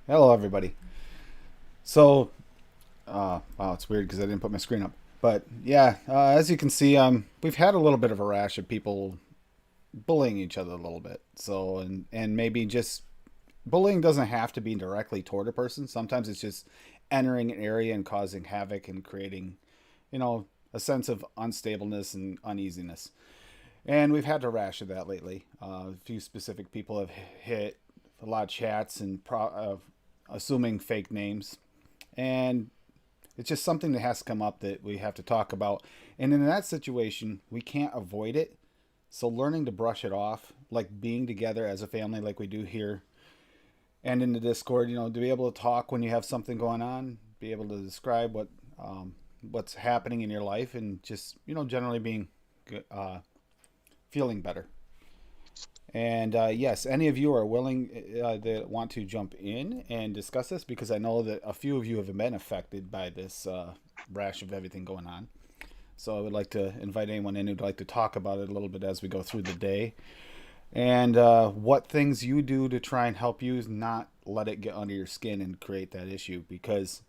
Hello, everybody. So, wow, it's weird because I didn't put my screen up. But yeah, as you can see, we've had a little bit of a rash of people bullying each other a little bit. So, and maybe just bullying doesn't have to be directly toward a person. Sometimes it's just entering an area and causing havoc and creating, you know, a sense of unstableness and uneasiness. And we've had a rash of that lately. A few specific people have hit a lot of chats and assuming fake names, and it's just something that has to come up that we have to talk about. And in that situation, we can't avoid it. So learning to brush it off, like being together as a family, like we do here and in the Discord, to be able to talk when you have something going on, be able to describe what's happening in your life, and just generally being feeling better. And yes, any of you are willing that want to jump in and discuss this, because I know that a few of you have been affected by this rash of everything going on. So I would like to invite anyone in who'd like to talk about it a little bit as we go through the day, and what things you do to try and help you not let it get under your skin and create that issue. Because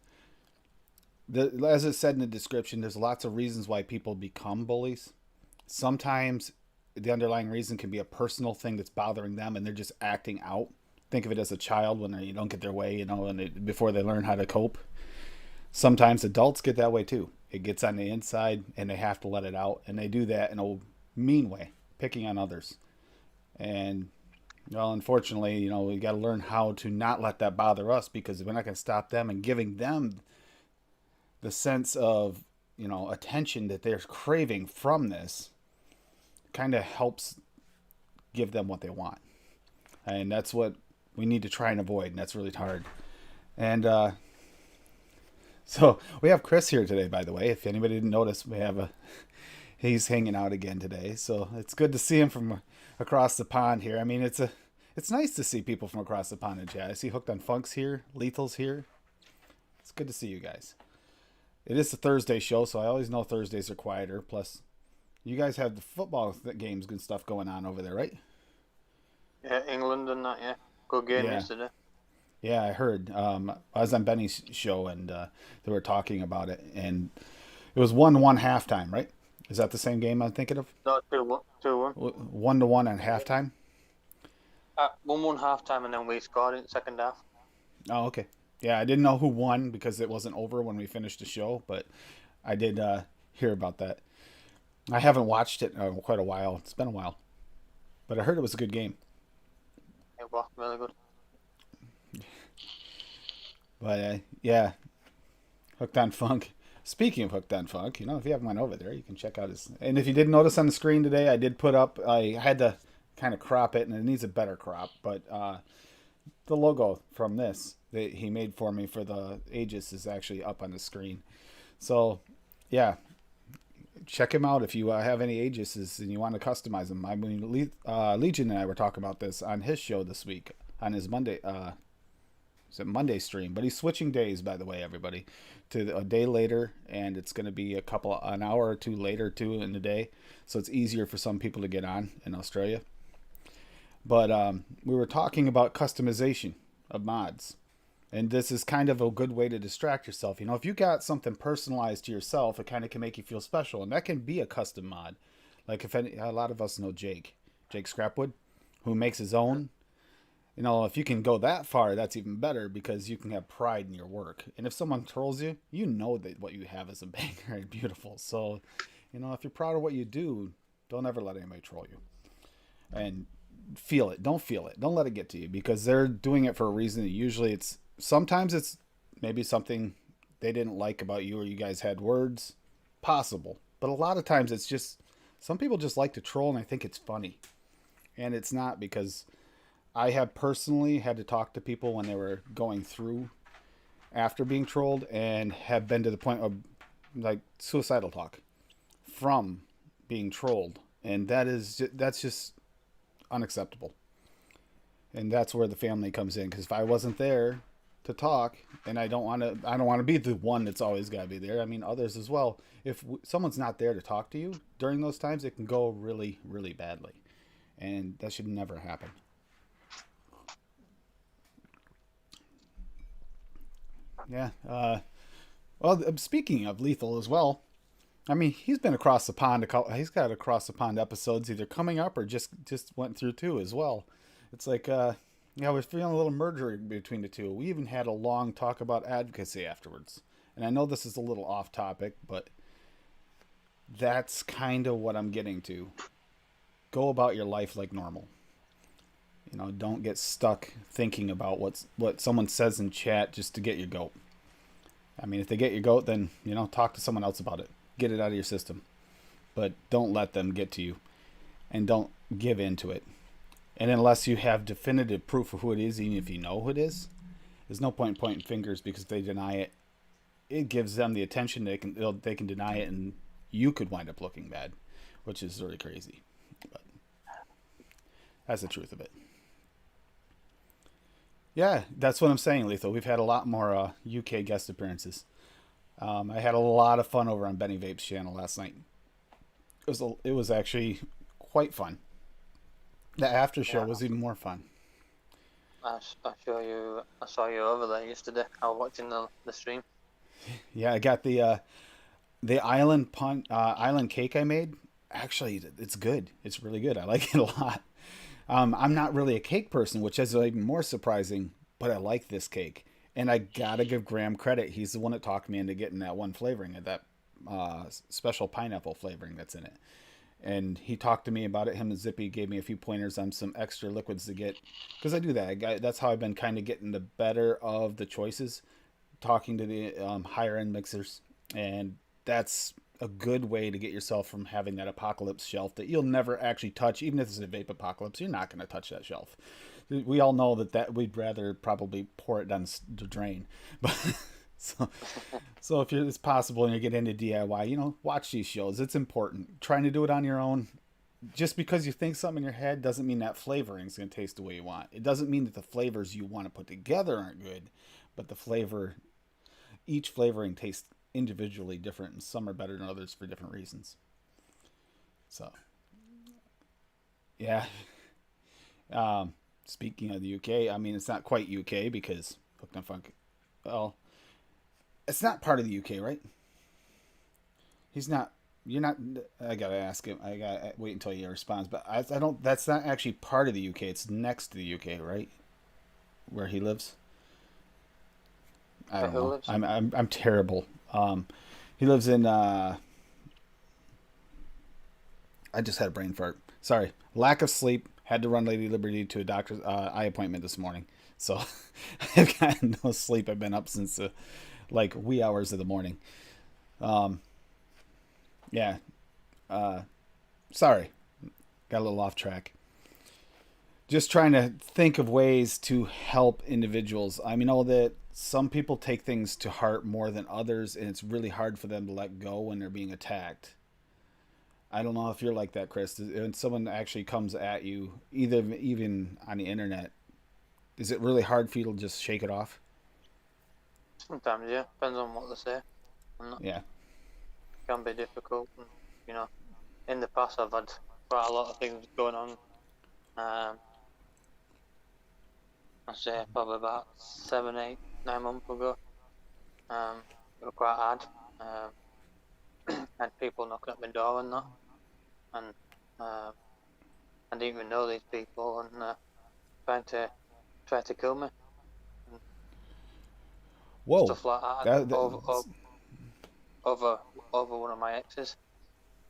as it said in the description, there's lots of reasons why people become bullies. Sometimes the underlying reason can be a personal thing that's bothering them and they're just acting out. Think of it as a child when they don't get their way, before they learn how to cope. Sometimes adults get that way too. It gets on the inside and they have to let it out, and they do that in a mean way, picking on others. And well, unfortunately, we got to learn how to not let that bother us, because we're not going to stop them, and giving them the sense of attention that they're craving from this kind of helps give them what they want. And that's what we need to try and avoid, and that's really hard. And so we have Chris here today, by the way. If anybody didn't notice, he's hanging out again today, so it's good to see him from across the pond here. I mean, it's nice to see people from across the pond in chat. I see Hooked on Funk's here, Lethal's here. It's good to see you guys. It is a Thursday show, so I always know Thursdays are quieter. Plus, you guys have the football games and stuff going on over there, right? Yeah, England and that, yeah. Good game Yeah. yesterday. Yeah, I heard. I was on Benny's show, and they were talking about it, and it was 1-1 halftime, right? Is that the same game I'm thinking of? No, 2-1. 2-1. 1-1 at halftime. 1-1 half time, and then we scored in the second half. Oh, okay. Yeah, I didn't know who won because it wasn't over when we finished the show, but I did hear about that. I haven't watched it in quite a while. It's been a while, but I heard it was a good game. It was really good. But yeah, Hooked on Funk. Speaking of Hooked on Funk, if you haven't went over there, you can check out his. And if you didn't notice on the screen today, I did put up. I had to kind of crop it, and it needs a better crop. But the logo from this that he made for me for the Aegis is actually up on the screen. So yeah, check him out if you have any Aegises and you want to customize them. I mean, Legion and I were talking about this on his show this week on his Monday. It's a Monday stream, but he's switching days, by the way, everybody, to a day later, and it's going to be an hour or two later too in the day, so it's easier for some people to get on in Australia. But we were talking about customization of mods, and this is kind of a good way to distract yourself. If you got something personalized to yourself, it kind of can make you feel special, and that can be a custom mod. Like a lot of us know Jake Scrapwood, who makes his own. If you can go that far, that's even better, because you can have pride in your work. And if someone trolls you, you know that what you have is a banger and beautiful. So, if you're proud of what you do, don't ever let anybody troll you. And feel it. Don't feel it. Don't let it get to you, because they're doing it for a reason. Usually sometimes it's maybe something they didn't like about you, or you guys had words. Possible. But a lot of times it's just, some people just like to troll and I think it's funny. And it's not, because I have personally had to talk to people when they were going through after being trolled, and have been to the point of like suicidal talk from being trolled, and that's just unacceptable. And that's where the family comes in, because if I wasn't there to talk, and I don't want to be the one that's always got to be there. I mean, others as well. If someone's not there to talk to you during those times, it can go really, really badly, and that should never happen. Yeah. Well, speaking of lethal as well, I mean, he's been across the pond. He's got across the pond episodes either coming up or just went through too as well. It's like, yeah, we're feeling a little merger between the two. We even had a long talk about advocacy afterwards. And I know this is a little off topic, but that's kind of what I'm getting to. Go about your life like normal. Don't get stuck thinking about what someone says in chat just to get your goat. I mean, if they get your goat, then talk to someone else about it. Get it out of your system, but don't let them get to you, and don't give in to it. And unless you have definitive proof of who it is, even if you know who it is, there's no point in pointing fingers because if they deny it, it gives them the attention they can deny it, and you could wind up looking bad, which is really crazy. But that's the truth of it. Yeah, that's what I'm saying, Lethal. We've had a lot more UK guest appearances. I had a lot of fun over on Benny Vape's channel last night. It was actually quite fun. The after show was even more fun. I saw you over there yesterday. I was watching the stream. Yeah, I got the island cake I made. Actually, it's good. It's really good. I like it a lot. I'm not really a cake person, which is even more surprising, but I like this cake. And I gotta give Graham credit. He's the one that talked me into getting that one flavoring of that special pineapple flavoring that's in it. And he talked to me about it. Him and Zippy gave me a few pointers on some extra liquids to get. Because I do that. That's how I've been kind of getting the better of the choices. Talking to the higher end mixers. And that's a good way to get yourself from having that apocalypse shelf that you'll never actually touch. Even if it's a vape apocalypse, you're not going to touch that shelf. We all know that we'd rather probably pour it down the drain. But so if it's possible and you get into DIY, watch these shows. It's important. Trying to do it on your own. Just because you think something in your head doesn't mean that flavoring is going to taste the way you want. It doesn't mean that the flavors you want to put together aren't good, but each flavoring tastes individually different, and some are better than others for different reasons. So, yeah. Speaking of the UK, I mean, it's not quite UK because Hooked on Funk, well, it's not part of the UK, right? He's not. You're not. I gotta ask him. I gotta wait until he responds. But I don't. That's not actually part of the UK. It's next to the UK, right? Where he lives. I don't know. I'm terrible. He lives in. I just had a brain fart. Sorry. Lack of sleep. Had to run Lady Liberty to a doctor's eye appointment this morning. So I've gotten no sleep. I've been up since like wee hours of the morning. Yeah. Sorry. Got a little off track. Just trying to think of ways to help individuals. I know that some people take things to heart more than others, and it's really hard for them to let go when they're being attacked. I don't know if you're like that, Chris. When someone actually comes at you, even on the internet, is it really hard for you to just shake it off? Sometimes, yeah. Depends on what they say. Yeah. It can be difficult. And, in the past I've had quite a lot of things going on. I'd say probably about 7, 8, 9 months ago. It was quite hard. Had people knocking at my door and that, and I didn't even know these people, and try to kill me. And whoa. stuff like that. Over one of my exes,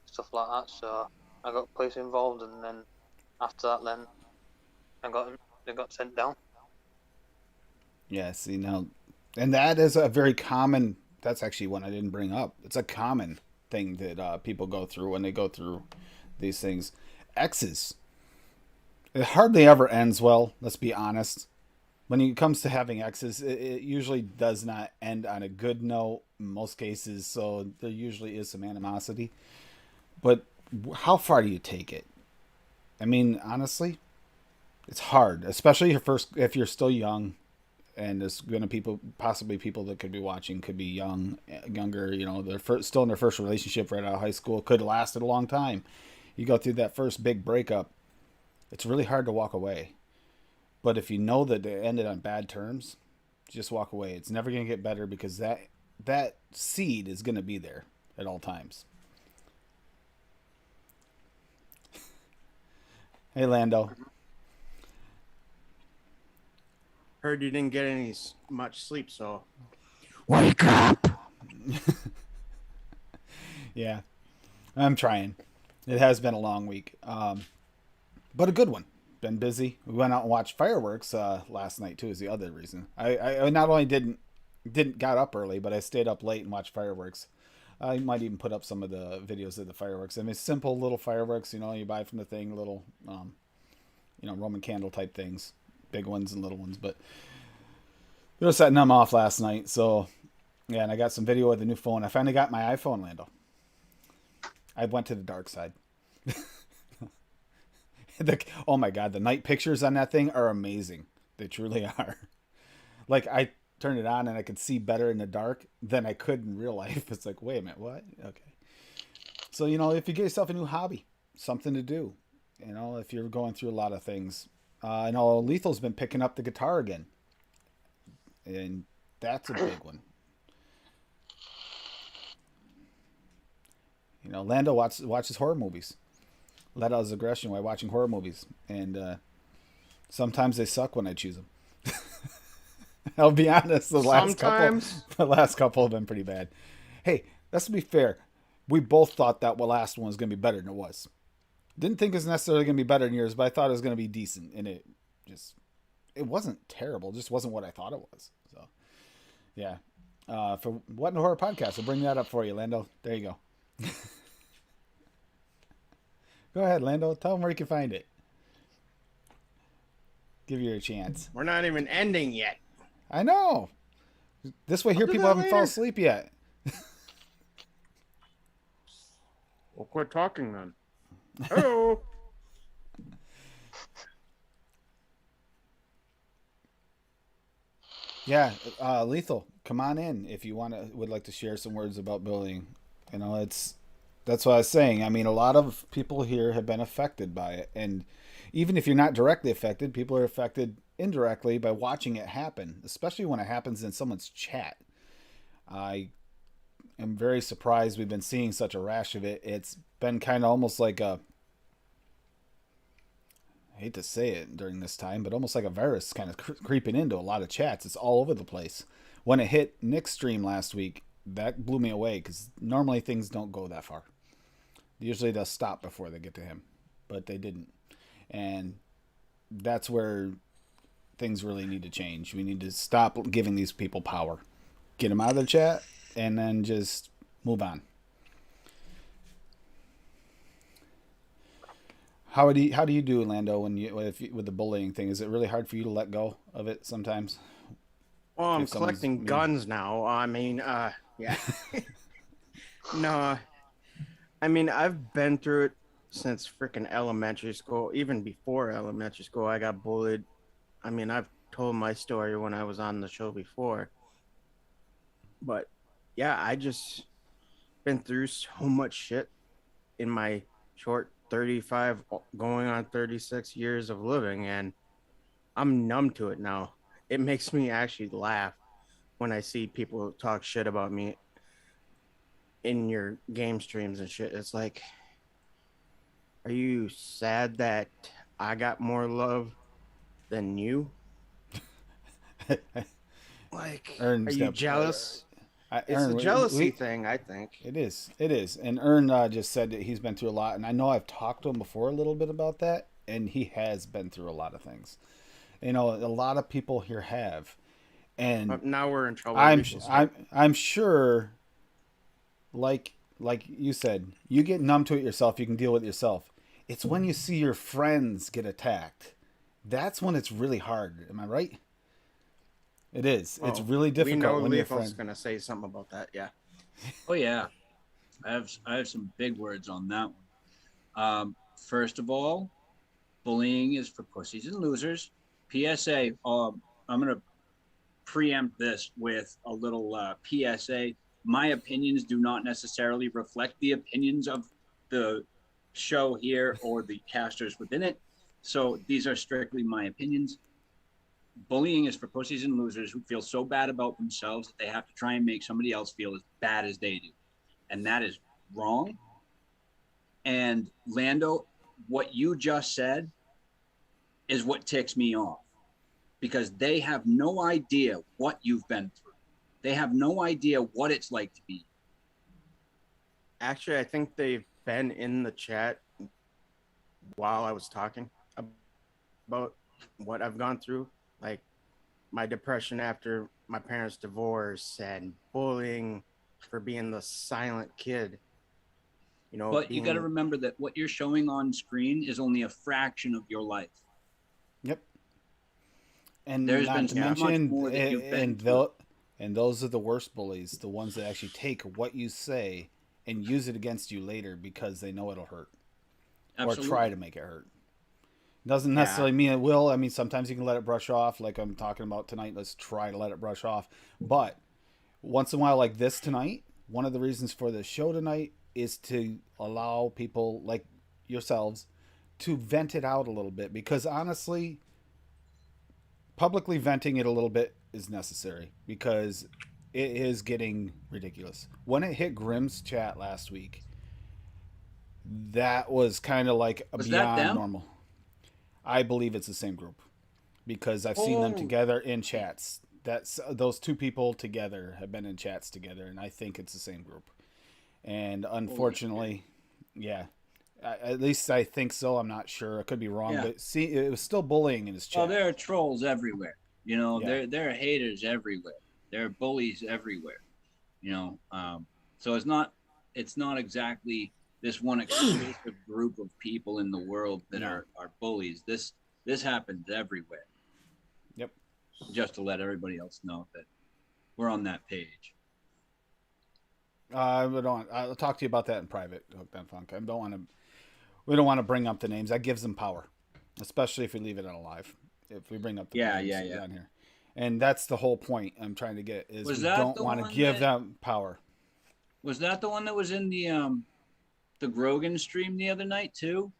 stuff like that. So I got police involved, and then after that, then they got sent down. Yeah. See now, and that is a very common. That's actually one I didn't bring up. It's a common thing that people go through when they go through these things. Exes. It hardly ever ends well. Let's be honest. When it comes to having exes, it usually does not end on a good note in most cases. So there usually is some animosity. But how far do you take it? I mean, honestly, it's hard, especially if you're still young, and there's going to possibly people that could be watching could be younger. They're still in their first relationship right out of high school. Could have lasted a long time. You go through that first big breakup. It's really hard to walk away. But if you know that it ended on bad terms, Just walk away. It's never going to get better because that seed is going to be there at all times. Hey, Lando. Heard you didn't get any much sleep, so wake up. Yeah, I'm trying. It has been a long week, but a good one. Been busy. We went out and watched fireworks last night too. Is the other reason. I not only didn't got up early, but I stayed up late and watched fireworks. I might even put up some of the videos of the fireworks. I mean, simple little fireworks. You know, you buy from the thing, little, Roman candle type things, big ones and little ones. But they were setting them off last night. So yeah, and I got some video of the new phone. I finally got my iPhone, Lando. I went to the dark side. Oh my god, the night pictures on that thing are amazing. They truly are. Like, I turned it on and I could see better in the dark than I could in real life. It's like, wait a minute, what? Okay. So, if you get yourself a new hobby, something to do, if you're going through a lot of things. I know Lethal's been picking up the guitar again. And that's a big one. Lando watches horror movies. Let out his aggression while watching horror movies. And sometimes they suck when I choose them. I'll be honest, the last couple have been pretty bad. Hey, let's be fair. We both thought that last one was going to be better than it was. Didn't think it was necessarily going to be better than yours, but I thought it was going to be decent. And it wasn't terrible. It just wasn't what I thought it was. So, yeah. For What in a Horror Podcast, I'll bring that up for you, Lando. There you go. Go ahead, Lando. Tell them where you can find it. Give you a chance. We're not even ending yet. I know. This way here people haven't fallen asleep yet. We'll quit talking then. Hello. Yeah, Lethal, come on in if you would like to share some words about bullying. That's what I was saying. I mean, a lot of people here have been affected by it. And even if you're not directly affected, people are affected indirectly by watching it happen, especially when it happens in someone's chat. I am very surprised we've been seeing such a rash of it. It's been kind of almost like I hate to say it during this time, but almost like a virus kind of creeping into a lot of chats. It's all over the place. When it hit Nick's stream last week, that blew me away because normally things don't go that far. Usually they'll stop before they get to him, but they didn't. And that's where things really need to change. We need to stop giving these people power. Get them out of the chat and then just move on. How do you do, Lando, with the bullying thing? Is it really hard for you to let go of it sometimes? Well, I'm collecting guns now. I mean, yeah. No, I mean, I've been through it since freaking elementary school. Even before elementary school, I got bullied. I mean, I've told my story when I was on the show before. But yeah, I just been through so much shit in my short 35 going on 36 years of living, and I'm numb to it now. It makes me actually laugh when I see people talk shit about me in your game streams and shit. It's like, are you sad that I got more love than you? Like, are you jealous? It's a jealousy thing, I think. It is. And Ern just said that he's been through a lot, and I know I've talked to him before a little bit about that, and he has been through a lot of things. A lot of people here have, and but now we're in trouble. I'm sure. Like you said, you get numb to it yourself. You can deal with it yourself. It's when you see your friends get attacked, that's when it's really hard. Am I right? It is. It's really difficult. We know when your friend's gonna say something about that. Yeah. Oh yeah, I have some big words on that one. First of all, bullying is for pussies and losers. PSA. I'm gonna preempt this with a little PSA. My opinions do not necessarily reflect the opinions of the show here or the casters within it. So these are strictly my opinions. bullying is for pussies and losers who feel so bad about themselves that they have to try and make somebody else feel as bad as they do. And that is wrong. And Lando, what you just said is what ticks me off, because they have no idea what you've been through. They have no idea what it's like to be. Actually, I think they've been in the chat while I was talking about what I've gone through, like my depression after my parents' divorce and bullying for being the silent kid. You know, But you got to remember that what you're showing on screen is only a fraction of your life. Yep. And There's not been to so much mention, more that you've been through. and those are the worst bullies, the ones that actually take what you say and use it against you later because they know it'll hurt. Absolutely. Or try to make it hurt. Doesn't necessarily mean it will. I mean, sometimes you can let it brush off, like I'm talking about tonight. Let's try to let it brush off. But once in a while, like this tonight, one of the reasons for the show tonight is to allow people like yourselves to vent it out a little bit. Because honestly, publicly venting it a little bit is necessary because it is getting ridiculous. When it hit Grimm's chat last week, that was kind of like beyond normal. I believe it's the same group because I've seen them together in chats. That's those two people together have been in chats together, and I think it's the same group. And unfortunately, yeah, at least I think so. I'm not sure. I could be wrong, but see, it was still bullying in his chat. Well, there are trolls everywhere. You know, there are haters everywhere. There are bullies everywhere. You know, so it's not exactly this one exclusive group of people in the world that are bullies. This happens everywhere. Yep. Just to let everybody else know that we're on that page. I'll talk to you about that in private, Hooked on Funk. We don't want to bring up the names. That gives them power, especially if we leave it alive. If we bring up the names down here. And that's the whole point I'm trying to get is we don't want to give them power. Was that the one that was in the Grogan stream the other night too?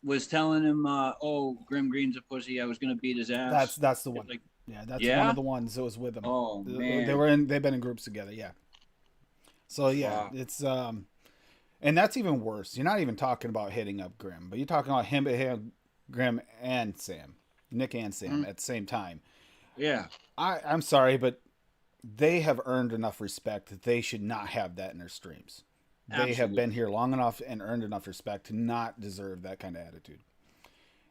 Was telling him, "Oh, Grim Green's a pussy. I was gonna beat his ass." That's the one. That's one of the ones that was with him. Oh man, they've been in groups together. Yeah. So yeah, it's and that's even worse. You're not even talking about hitting up Grim, but you're talking about him hitting Grim and Sam, Nick and Sam at the same time. Yeah. I'm sorry, but they have earned enough respect that they should not have that in their streams. They have been here long enough and earned enough respect to not deserve that kind of attitude.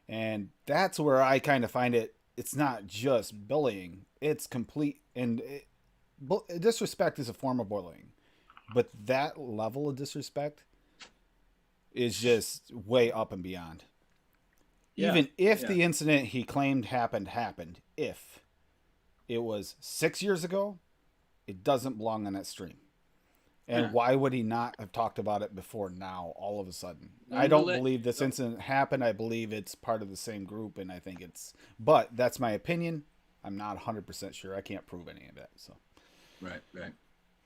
And that's where I kind of find it's not just bullying. It's complete. And disrespect is a form of bullying. But that level of disrespect is just way up and beyond. Yeah, even if the incident he claimed happened, if it was 6 years ago, it doesn't belong on that stream. And why would he not have talked about it before now, all of a sudden? I don't believe this incident happened. I believe it's part of the same group, and I think it's... But that's my opinion. I'm not 100% sure. I can't prove any of that. So, right. The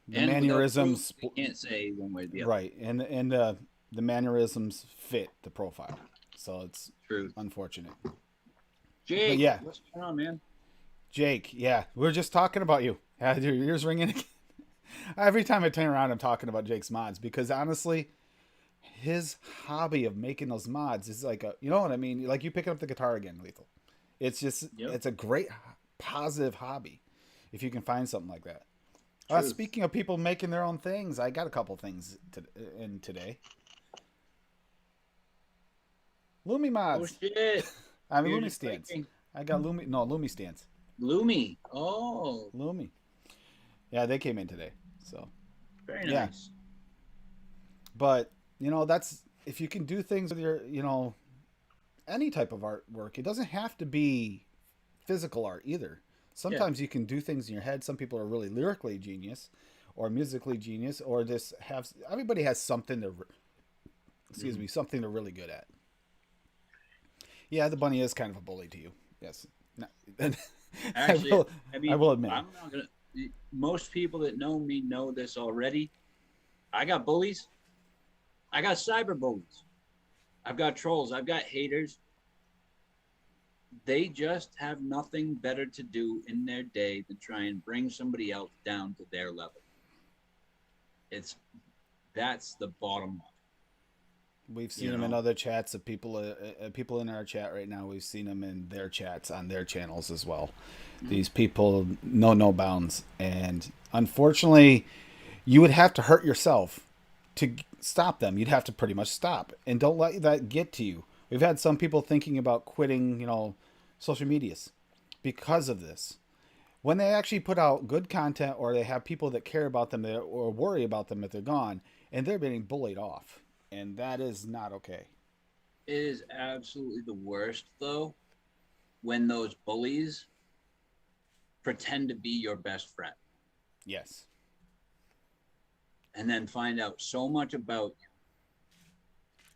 mannerisms... You can't say one way or the other. Right, and the mannerisms fit the profile. So it's unfortunate. Jake, what's going on, man? Jake, we're just talking about you. Your ears ringing again. Every time I turn around, I'm talking about Jake's mods because honestly, his hobby of making those mods is like you know what I mean? Like you picking up the guitar again, Lethal. It's just, it's a great positive hobby if you can find something like that. Speaking of people making their own things, I got a couple things in today. Lumi mods. Oh shit! I mean Lumi stands. Thinking. I got Lumi stands. Lumi. Oh. Lumi. Yeah, they came in today. So very nice. But that's if you can do things with your any type of artwork. It doesn't have to be physical art either. Sometimes you can do things in your head. Some people are really lyrically genius, or musically genius, or just everybody has something to. Excuse me, something they're really good at. Yeah, the bunny is kind of a bully to you. Yes. Actually, I will admit. I'm not gonna. Most people that know me know this already. I got bullies. I got cyberbullies. I've got trolls. I've got haters. they just have nothing better to do in their day than try and bring somebody else down to their level. It's that's the bottom line. We've seen You them in know, other chats of people in our chat right now. We've seen them in their chats on their channels as well. These people know no bounds, and unfortunately, you would have to hurt yourself to stop them. You'd have to pretty much stop, and don't let that get to you. We've had some people thinking about quitting, social medias because of this. When they actually put out good content, or they have people that care about them or worry about them if they're gone, and they're being bullied off, and that is not okay. it is absolutely the worst though when those bullies pretend to be your best friend Yes. and then find out so much about you.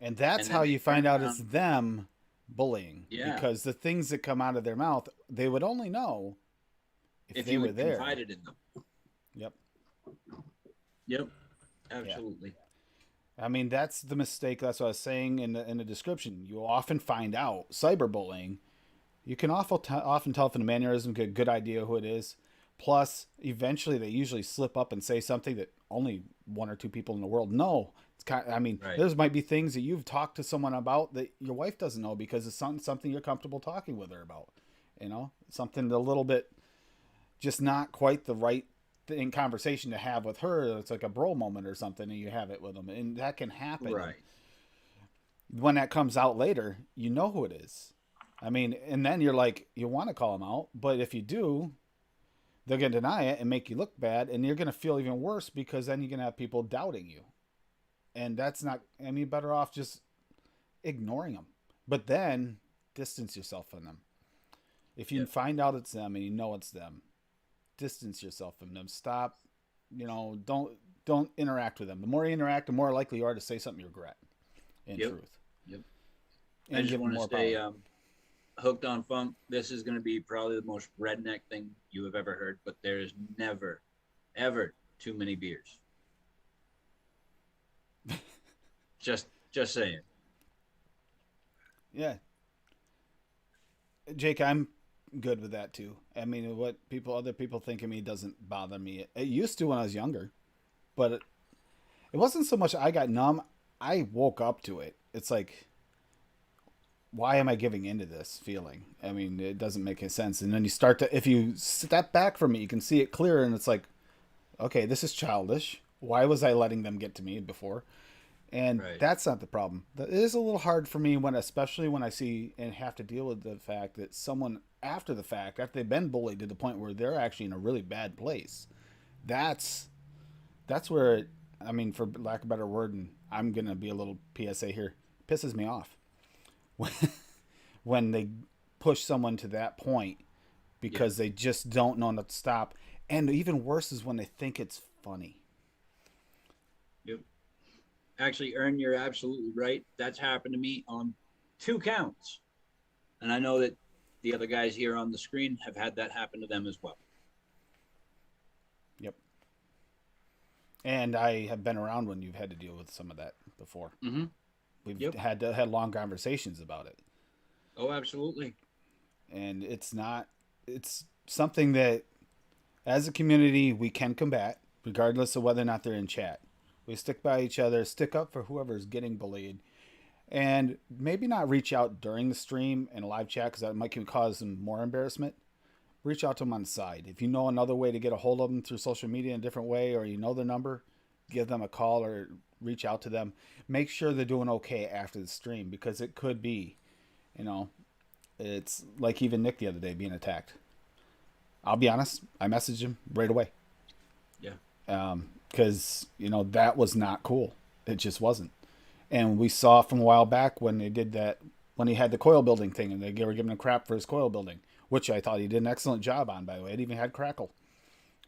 And that's And how then you they turn find out around. it's them bullying. Yeah. Because the things that come out of their mouth, they would only know if they you were had there. confided in them. Yep. Yep. Absolutely. I mean, that's the mistake. That's what I was saying in the description. You often find out cyberbullying. You can often tell from the mannerism, get a good idea who it is. Plus, eventually, they usually slip up and say something that only one or two people in the world know. I mean, Right. there's might be things that you've talked to someone about that your wife doesn't know because it's something you're comfortable talking with her about. Something a little bit just not quite the right thing conversation to have with her. It's like a bro moment or something, and you have it with them, and that can happen. Right. When that comes out later, you know who it is. I mean, and then you're like, you want to call them out, but if you do, they're going to deny it and make you look bad, and you're going to feel even worse because then you're going to have people doubting you. And that's not, I mean, better off just ignoring them. But then distance yourself from them. If you Yep. find out it's them and you know it's them, distance yourself from them. Stop, don't interact with them. The more you interact, the more likely you are to say something you regret, in Yep. truth. Yep. And I just give them want to more say, power. hooked on funk. This is going to be probably the most redneck thing you have ever heard, but there is never, ever too many beers. just saying. Yeah. Jake, I'm good with that too. I mean, what other people think of me doesn't bother me. It used to when I was younger, but it wasn't so much I got numb. I woke up to it. It's like, why am I giving into this feeling? I mean, it doesn't make any sense. And then if you step back from it, you can see it clearer, and it's like, okay, this is childish. Why was I letting them get to me before? And Right. that's not the problem. It is a little hard for me especially when I see and have to deal with the fact that someone after the fact, after they've been bullied to the point where they're actually in a really bad place, that's where I mean, for lack of a better word, and I'm gonna be a little PSA here, pisses me off when they push someone to that point because they just don't know not to stop. And even worse is when they think it's funny. Yep. Actually, Ern, you're absolutely right. That's happened to me on 2 counts. And I know that the other guys here on the screen have had that happen to them as well. Yep. And I have been around when you've had to deal with some of that before. Mm-hmm. We've had long conversations about it. Oh, absolutely. And it's something that as a community we can combat regardless of whether or not they're in chat. We stick by each other, stick up for whoever's getting bullied, and maybe not reach out during the stream and live chat because that might cause them more embarrassment. Reach out to them on the side. If you know another way to get a hold of them through social media in a different way, or you know their number, give them a call or reach out to them. Make sure they're doing okay after the stream, because it could be, it's like even Nick the other day being attacked. I'll be honest, I messaged him right away. Yeah. Because, that was not cool. It just wasn't. And we saw from a while back when they did that, when he had the coil building thing and they were giving him crap for his coil building, which I thought he did an excellent job on, by the way. It even had crackle.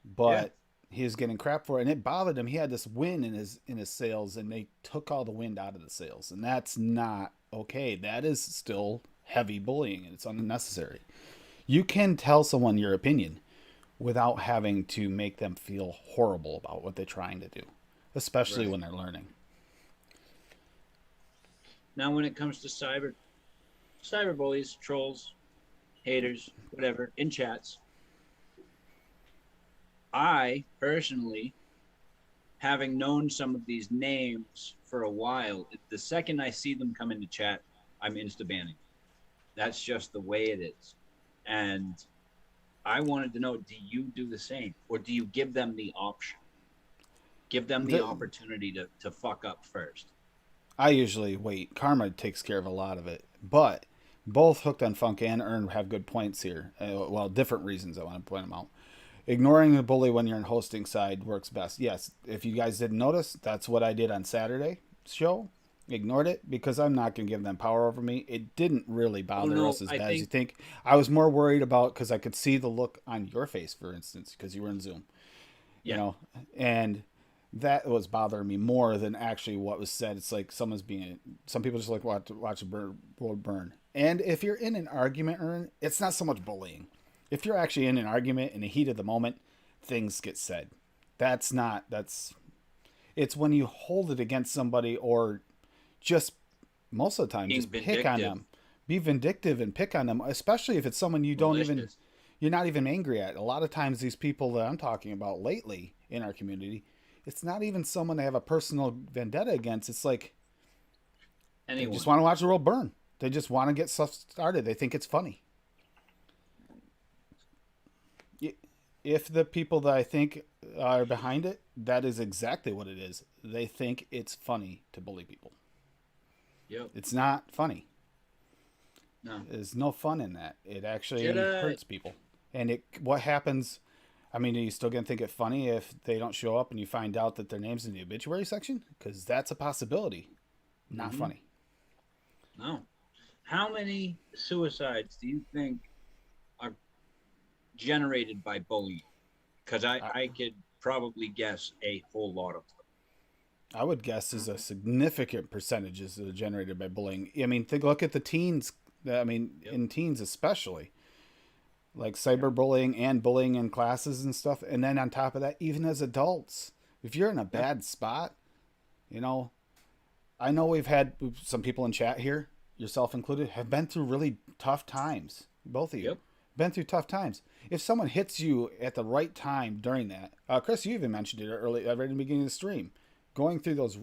But he was getting crap for it, and it bothered him. He had this win in his sales, and they took all the wind out of the sales. And that's not okay. That is still heavy bullying, and it's unnecessary. You can tell someone your opinion without having to make them feel horrible about what they're trying to do, especially when they're learning. Now, when it comes to cyberbullies, trolls, haters, whatever, in chats. I personally, having known some of these names for a while, the second I see them come into chat, I'm insta banning. That's just the way it is. And I wanted to know, do you do the same? Or do you give them the option? Give them the opportunity to fuck up first. I usually wait. Karma takes care of a lot of it. But both Hooked on Funk and Earn have good points here. Well, different reasons I want to point them out. Ignoring the bully when you're in hosting side works best. Yes, if you guys didn't notice, that's what I did on Saturday show. Ignored it because I'm not going to give them power over me. It didn't really bother us as bad as you think. I was more worried about because I could see the look on your face, for instance, because you were in Zoom. Yeah. You know, and that was bothering me more than actually what was said. It's like some people just like watch the world burn. And if you're in an argument, Ern, it's not so much bullying. If you're actually in an argument in the heat of the moment, things get said. It's when you hold it against somebody or just most of the time just pick on them. Be vindictive and pick on them, especially if it's someone you're not even angry at. A lot of times these people that I'm talking about lately in our community, it's not even someone they have a personal vendetta against. It's like anyone. They just want to watch the world burn. They just want to get stuff started. They think it's funny. If the people that I think are behind it, that is exactly what it is. They think it's funny to bully people. Yep. It's not funny. No. There's no fun in that. It actually hurts people. And what happens... I mean, are you still going to think it funny if they don't show up and you find out that their name's in the obituary section? Because that's a possibility. Not funny. No. How many suicides do you think are generated by bullying? Because I could probably guess a whole lot of them. I would guess is a significant percentage is generated by bullying. I mean, look at the teens. I mean, in teens especially. Like cyberbullying and bullying in classes and stuff. And then on top of that, even as adults, if you're in a bad spot, you know, I know we've had some people in chat here, yourself included, have been through really tough times. Both of you. Yep. Been through tough times. If someone hits you at the right time during that, Chris, you even mentioned it early, right in the beginning of the stream, going through these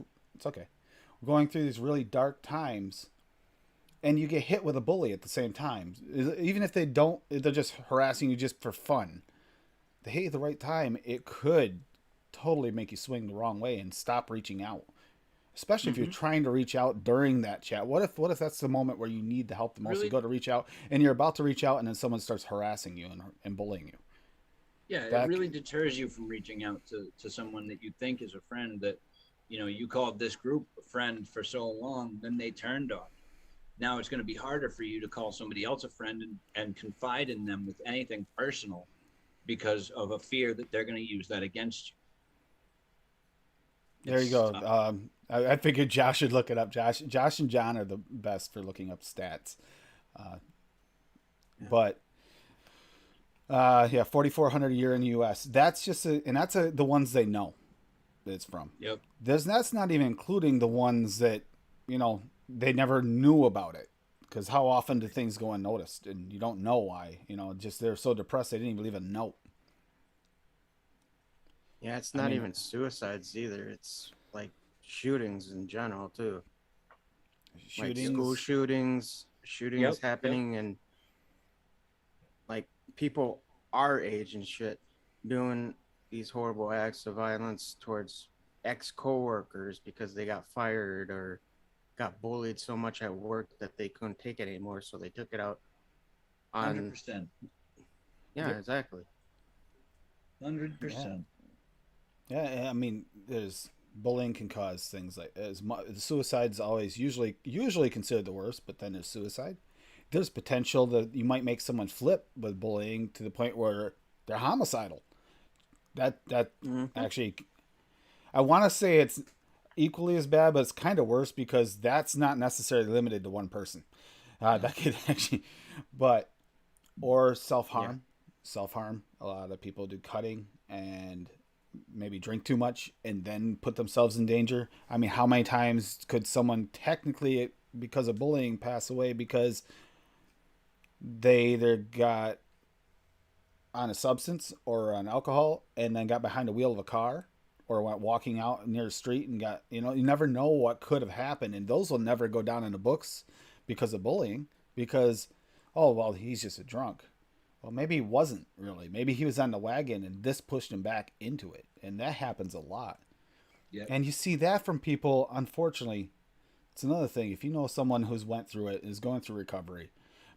really dark times, and you get hit with a bully at the same time. Even if they're just harassing you just for fun. They hit you at the right time, it could totally make you swing the wrong way and stop reaching out. Especially if you're trying to reach out during that chat. What if that's the moment where you need the help the most? Really? You go to reach out, and you're about to reach out, and then someone starts harassing you and bullying you. Yeah, it really deters you from reaching out to someone that you think is a friend that, you know, you called this group a friend for so long, then they turned on you. Now it's going to be harder for you to call somebody else a friend and confide in them with anything personal because of a fear that they're going to use that against you. There you go. I figured Josh should look it up. Josh and John are the best for looking up stats. But 4,400 a year in the U.S. That's just the ones they know that it's from. Yep. That's not even including the ones that, you know, they never knew about it. Because how often do things go unnoticed and you don't know why? You know, just they're so depressed they didn't even leave a note. Yeah, it's not even suicides either. It's like shootings in general too. Like school shootings happening, and like people our age and shit doing these horrible acts of violence towards ex-coworkers because they got fired or got bullied so much at work that they couldn't take it anymore, so they took it out on 100%. Yeah, exactly. 100%. Yeah, I mean, there's bullying can cause things like suicide's always usually considered the worst, but then there's suicide. There's potential that you might make someone flip with bullying to the point where they're homicidal. That actually, I want to say it's equally as bad, but it's kind of worse because that's not necessarily limited to one person. That could actually, or self-harm. Self-harm. A lot of people do cutting and maybe drink too much and then put themselves in danger. I mean, how many times could someone technically, because of bullying, pass away because they either got on a substance or on alcohol and then got behind the wheel of a car or went walking out near the street and got, you know, you never know what could have happened. And those will never go down in the books because of bullying because, oh, well, he's just a drunk. Well, maybe he wasn't really. Maybe he was on the wagon and this pushed him back into it. And that happens a lot. Yep. And you see that from people, unfortunately. It's another thing. If you know someone who's went through it, is going through recovery,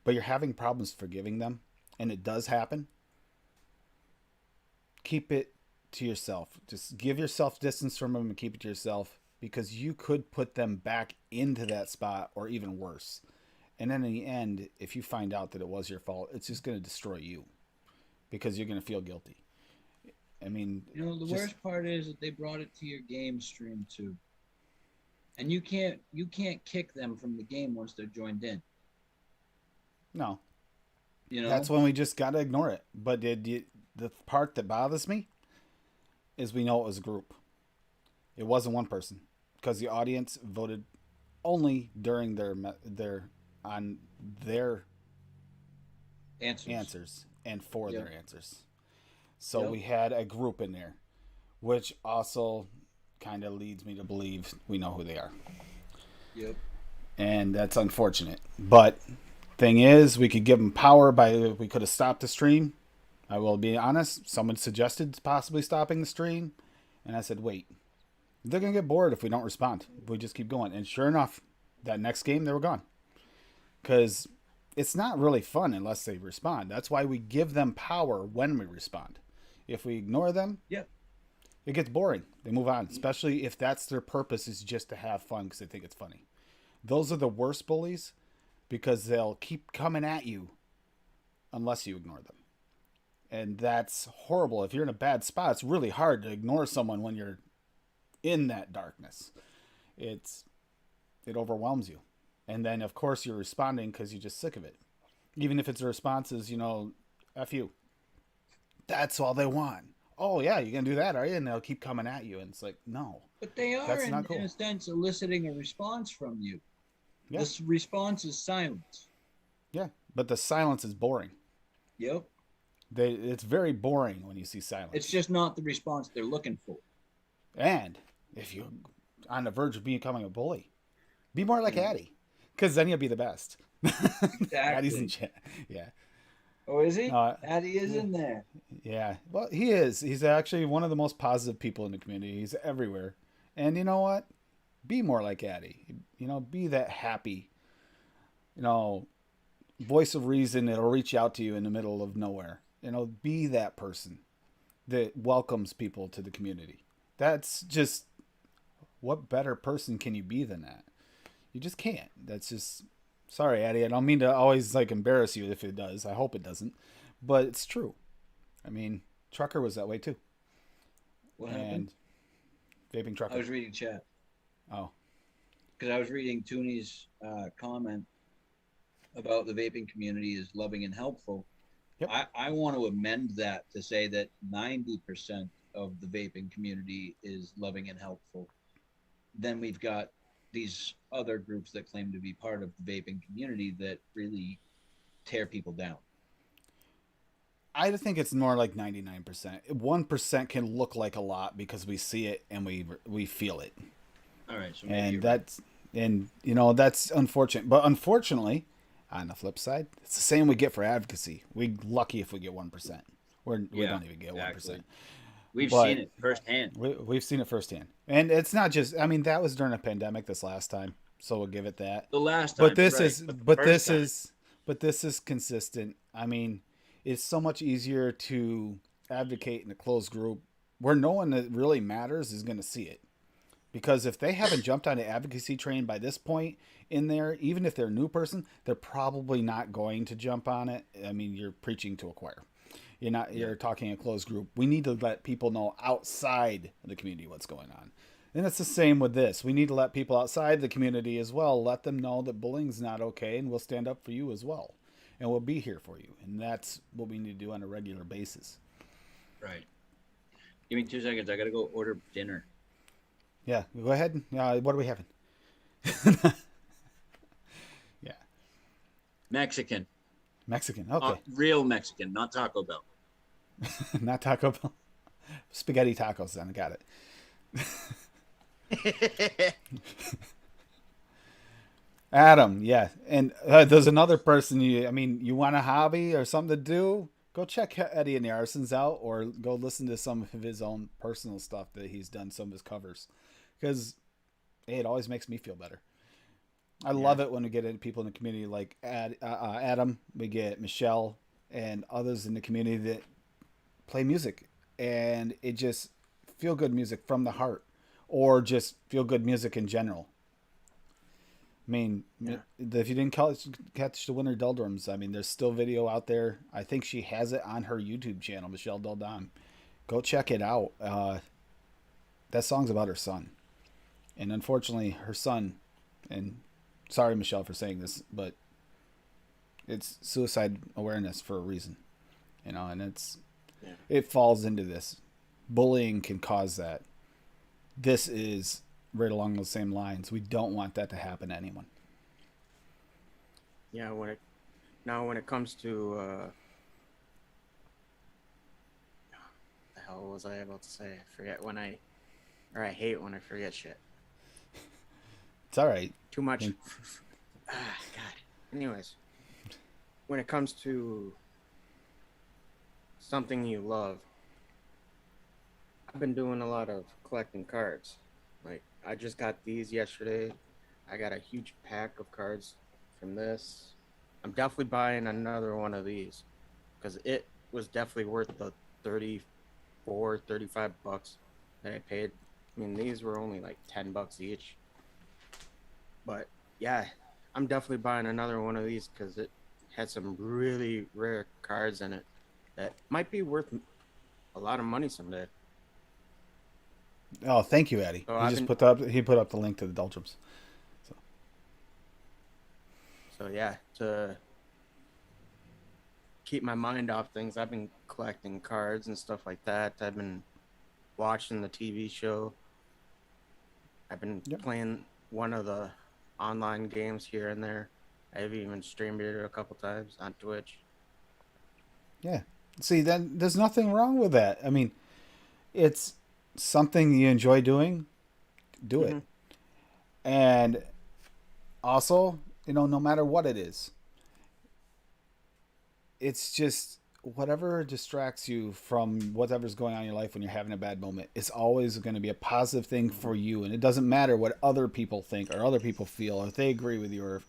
but you're having problems forgiving them, and it does happen, keep it to yourself. Just give yourself distance from them and keep it to yourself because you could put them back into that spot or even worse. And then in the end, if you find out that it was your fault, it's just going to destroy you because you're going to feel guilty. I mean, You know, the worst part is that they brought it to your game stream too. And you can't kick them from the game once they're joined in. no, You know, that's when we just got to ignore it. But the part that bothers me is we know it was a group. It wasn't one person because the audience voted only during their answers and for Yep. their answers. So Yep. we had a group in there, which also kind of leads me to believe we know who they are. Yep. And that's unfortunate. But thing is, we could give them power we could have stopped the stream. I will be honest. Someone suggested possibly stopping the stream, and I said, wait. They're gonna get bored if we don't respond. If we just keep going. And sure enough, that next game they were gone. Because it's not really fun unless they respond. That's why we give them power when we respond. If we ignore them, Yep. it gets boring. They move on, especially if that's their purpose is just to have fun because they think it's funny. Those are the worst bullies because they'll keep coming at you unless you ignore them. And that's horrible. If you're in a bad spot, it's really hard to ignore someone when you're in that darkness. It overwhelms you. And then, of course, you're responding because you're just sick of it. Even if it's a response is, you know, F you. That's all they want. Oh, yeah, you're going to do that, are you? And they'll keep coming at you. And it's like, no. But they are, That's not cool. in a sense, eliciting a response from you. Yeah. This response is silence. Yeah, but the silence is boring. Yep. It's very boring when you see silence. It's just not the response they're looking for. And if you're on the verge of becoming a bully, be more like Addy. Because then you'll be the best. Exactly. Addy's in chat. Yeah. Oh, is he? Uh, Addy is in there. Yeah. Well, he is. He's actually one of the most positive people in the community. He's everywhere. And you know what? Be more like Addy. You know, be that happy, you know, voice of reason that'll reach out to you in the middle of nowhere. You know, be that person that welcomes people to the community. That's just, what better person can you be than that? You just can't. That's just, sorry, Addy. I don't mean to always like embarrass you if it does. I hope it doesn't. But it's true. I mean, Trucker was that way too. What happened? Vaping Trucker. I was reading chat. Oh. Because I was reading Tooney's comment about the vaping community is loving and helpful. Yep. I want to amend that to say that 90% of the vaping community is loving and helpful. Then we've got these other groups that claim to be part of the vaping community that really tear people down. I think it's more like 99%. 1% can look like a lot because we see it and we feel it. All right. So And that's, and you know, that's unfortunate. But unfortunately, on the flip side, it's the same we get for advocacy. We're lucky if we get 1%. We don't even get 1%. We've But seen it firsthand. We've seen it firsthand. And it's not just, I mean, that was during a pandemic this last time. So we'll give it that. The last time. But this right, is, but this is consistent. I mean, it's so much easier to advocate in a closed group where no one that really matters is going to see it. Because if they haven't jumped on the advocacy train by this point in there, even if they're a new person, they're probably not going to jump on it. I mean, you're preaching to a choir. You're talking a closed group. We need to let people know outside the community what's going on. And it's the same with this. We need to let people outside the community as well, let them know that bullying's not okay, and we'll stand up for you as well. And we'll be here for you. And that's what we need to do on a regular basis. Right. Give me 2 seconds. I got to go order dinner. Yeah, go ahead. What are we having? Yeah. Mexican. Mexican. Okay. Real Mexican, not Taco Bell. Not Taco Bell. Spaghetti tacos, then. I got it. Adam, yeah. And there's another person you want a hobby or something to do? Go check Eddie and the Arsons out, or go listen to some of his own personal stuff that he's done, some of his covers. Because, hey, it always makes me feel better. I love it when we get people in the community like Adam, we get Michelle, and others in the community that play music. And it just feel good music from the heart, or just feel good music in general. I mean, if you didn't catch the Winter Doldrums, I mean, there's still video out there. I think she has it on her YouTube channel, Michelle Doldon. Go check it out. That song's about her son. And unfortunately, her son, and sorry, Michelle, for saying this, but it's suicide awareness for a reason. And it falls into this. Bullying can cause that. This is right along those same lines. We don't want that to happen to anyone. Yeah, when it comes to the hell was I about to say? I forget I hate when I forget shit. It's all right. Too much. God. Anyways, when it comes to something you love, I've been doing a lot of collecting cards. Like, I just got these yesterday. I got a huge pack of cards from this. I'm definitely buying another one of these because it was definitely worth the $35 that I paid. I mean, these were only like $10 each. But yeah, I'm definitely buying another one of these because it had some really rare cards in it that might be worth a lot of money someday. Oh, thank you, Eddie. So He put up the link to the Doldrums. So yeah, to keep my mind off things, I've been collecting cards and stuff like that. I've been watching the TV show. I've been playing one of the online games here and there. I've even streamed it a couple times on Twitch. Yeah. See, then there's nothing wrong with that. I mean, it's something you enjoy doing, do it. And also, no matter what it is, it's just whatever distracts you from whatever's going on in your life when you're having a bad moment. It's always going to be a positive thing for you. And it doesn't matter what other people think or other people feel, or if they agree with you, or if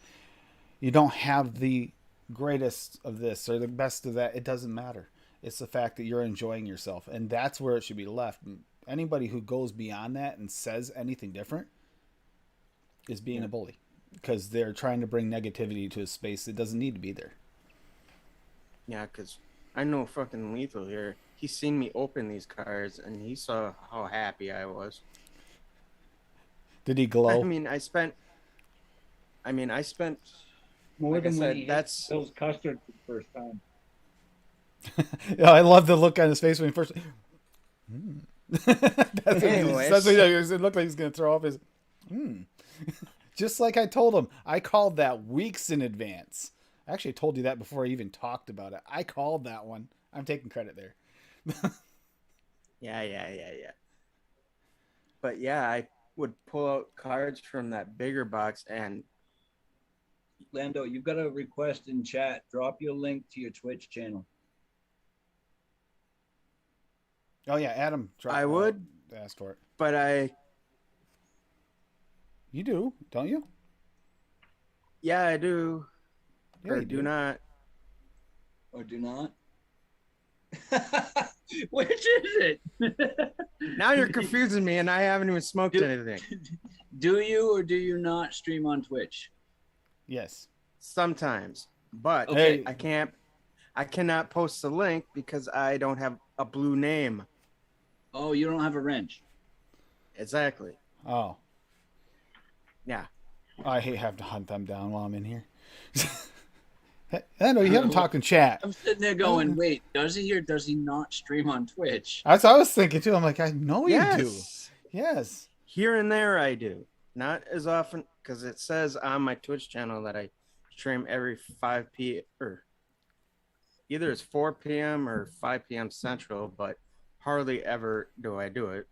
you don't have the greatest of this or the best of that. It doesn't matter. It's the fact that you're enjoying yourself. And that's where it should be left. Anybody who goes beyond that and says anything different is being a bully, because they're trying to bring negativity to a space that doesn't need to be there. Yeah, because I know fucking Lethal here. He's seen me open these cards and he saw how happy I was. Did he glow? I mean, I spent more like I than said, when he that's Bill's custard for the first time. Yeah, I love the look on his face when he first. That's Anyways. what it looked like he's gonna throw off his. Just like I told him, I called that weeks in advance. I actually told you that before I even talked about it. I called that one. I'm taking credit there. Yeah. But yeah, I would pull out cards from that bigger box and Lando, you've got a request in chat. Drop your link to your Twitch channel. Oh yeah, Adam. I would ask for it. but You do, don't you? yeah, I do. Yeah, Or you do not. Or do not? Which is it? Now you're confusing me and I haven't even smoked anything. Do you or do you not stream on Twitch? Yes. Sometimes. But Okay. I cannot post the link because I don't have a blue name. Oh, you don't have a wrench. Exactly. Oh, Yeah. I hate having to hunt them down while I'm in here. I know you haven't talked in chat. I'm sitting there going, wait, does he or does he not stream on Twitch? That's what I was thinking too. I'm like, I know you do. Yes. Yes. Here and there I do. Not as often because it says on my Twitch channel that I stream every 5 p. or either it's 4 p.m. or 5 p.m. Central, but hardly ever do I do it.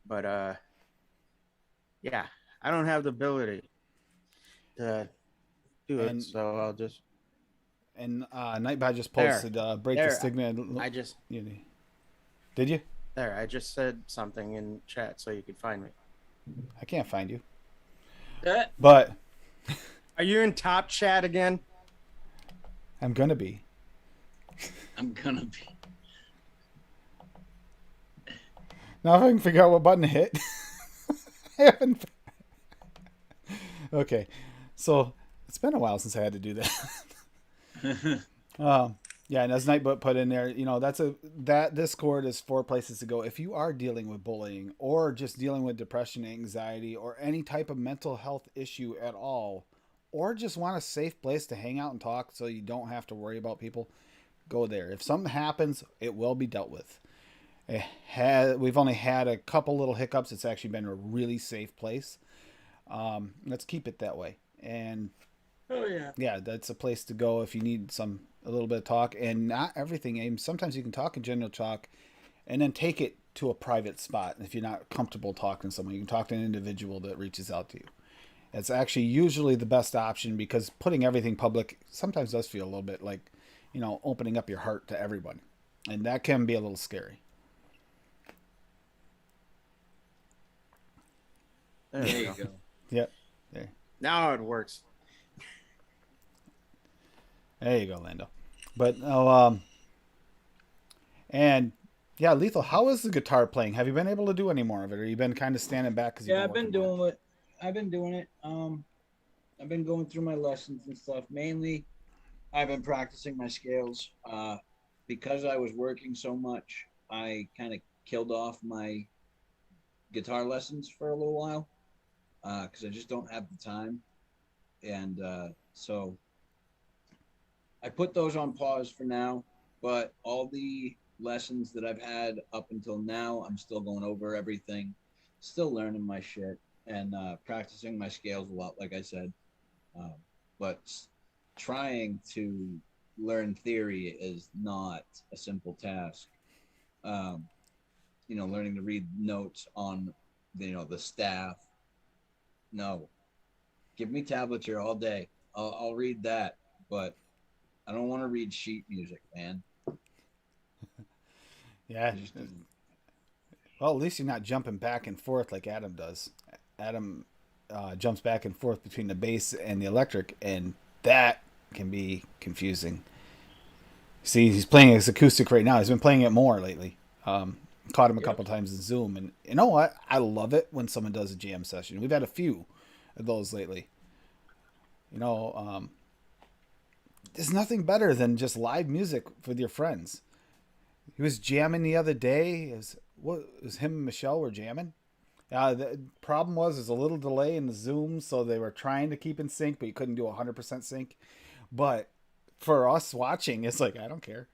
But yeah, I don't have the ability to do it, And so I'll just Nightbot just there, posted break the there. stigma. I just Did you? there. I just said something in chat so you could find me. I can't find you. That But Are you in top chat again? I'm gonna be. I'm gonna be. Now if I can figure out what button to hit. I haven't. Okay, so it's been a while since I had to do that. Yeah, and as Nightbot put in there, that Discord is 4 places to go if you are dealing with bullying or just dealing with depression, anxiety, or any type of mental health issue at all, or just want a safe place to hang out and talk so you don't have to worry about people. Go there. If something happens, it will be dealt with. We've only had a couple little hiccups. It's actually been a really safe place. Let's keep it that way. And Oh yeah. yeah, that's a place to go if you need a little bit of talk, and not everything. And sometimes you can talk in general talk, and then take it to a private spot. If you're not comfortable talking to someone, you can talk to an individual that reaches out to you. It's actually usually the best option because putting everything public sometimes does feel a little bit like, opening up your heart to everyone, and that can be a little scary. There There you you go. go. Yep. There. Now it works. There you go, Lando. But and yeah, Lethal. How is the guitar playing? Have you been able to do any more of it, or you been kind of standing back because you've Yeah, been I've been working more? doing it. I've been doing it. I've been going through my lessons and stuff. Mainly, I've been practicing my scales. Because I was working so much, I kind of killed off my guitar lessons for a little while because I just don't have the time, and so I put those on pause for now. But all the lessons that I've had up until now, I'm still going over everything, still learning my shit, and practicing my scales a lot, like I said. Um, but trying to learn theory is not a simple task. Um, learning to read notes on the staff. No, give me tablature all day. I'll read that, but I don't want to read sheet music, man. Yeah. It just doesn't. Well, at least you're not jumping back and forth like Adam does. Adam jumps back and forth between the bass and the electric, and that can be confusing. See, he's playing his acoustic right now. He's been playing it more lately. Caught him a couple times in Zoom, and you know what? I love it when someone does a jam session. We've had a few of those lately. You know, there's nothing better than just live music with your friends. He was jamming the other day. What was him and Michelle were jamming? The problem was there's a little delay in the Zoom, so they were trying to keep in sync, but you couldn't do 100% sync. But for us watching, it's like I don't care,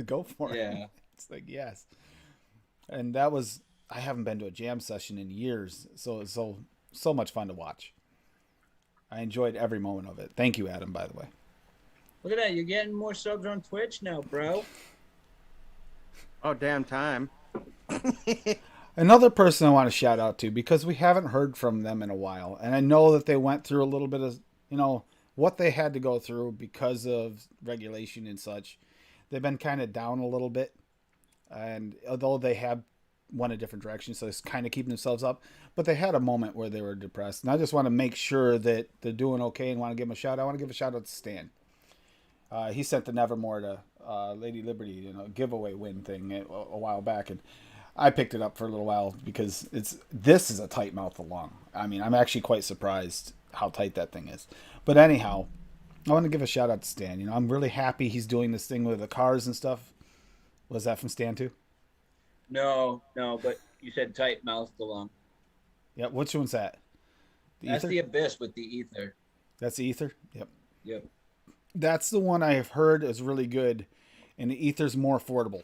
go for it. Yeah. It's like yes, and that was I haven't been to a jam session in years, so it's so much fun to watch. I enjoyed every moment of it. Thank you, Adam, by the way. Look at that. You're getting more subs on Twitch now, bro. Oh, damn time. Another person I want to shout out to because we haven't heard from them in a while, and I know that they went through a little bit of what they had to go through because of regulation and such. They've been kind of down a little bit, and although they have went a different direction, so it's kind of keeping themselves up. But they had a moment where they were depressed, and I just want to make sure that they're doing okay and want to give them a shout. I want to give a shout out to Stan. He sent the Nevermore to Lady Liberty, giveaway win thing a while back, and I picked it up for a little while because this is a tight mouth along. I mean, I'm actually quite surprised how tight that thing is. But anyhow, I want to give a shout out to Stan. I'm really happy he's doing this thing with the cars and stuff. Was that from Stan too? No, but you said tight mouthed along. Yeah, which one's that? That's the abyss with the ether. That's the Ether? Yep. Yep. That's the one I have heard is really good, and the Ether's more affordable.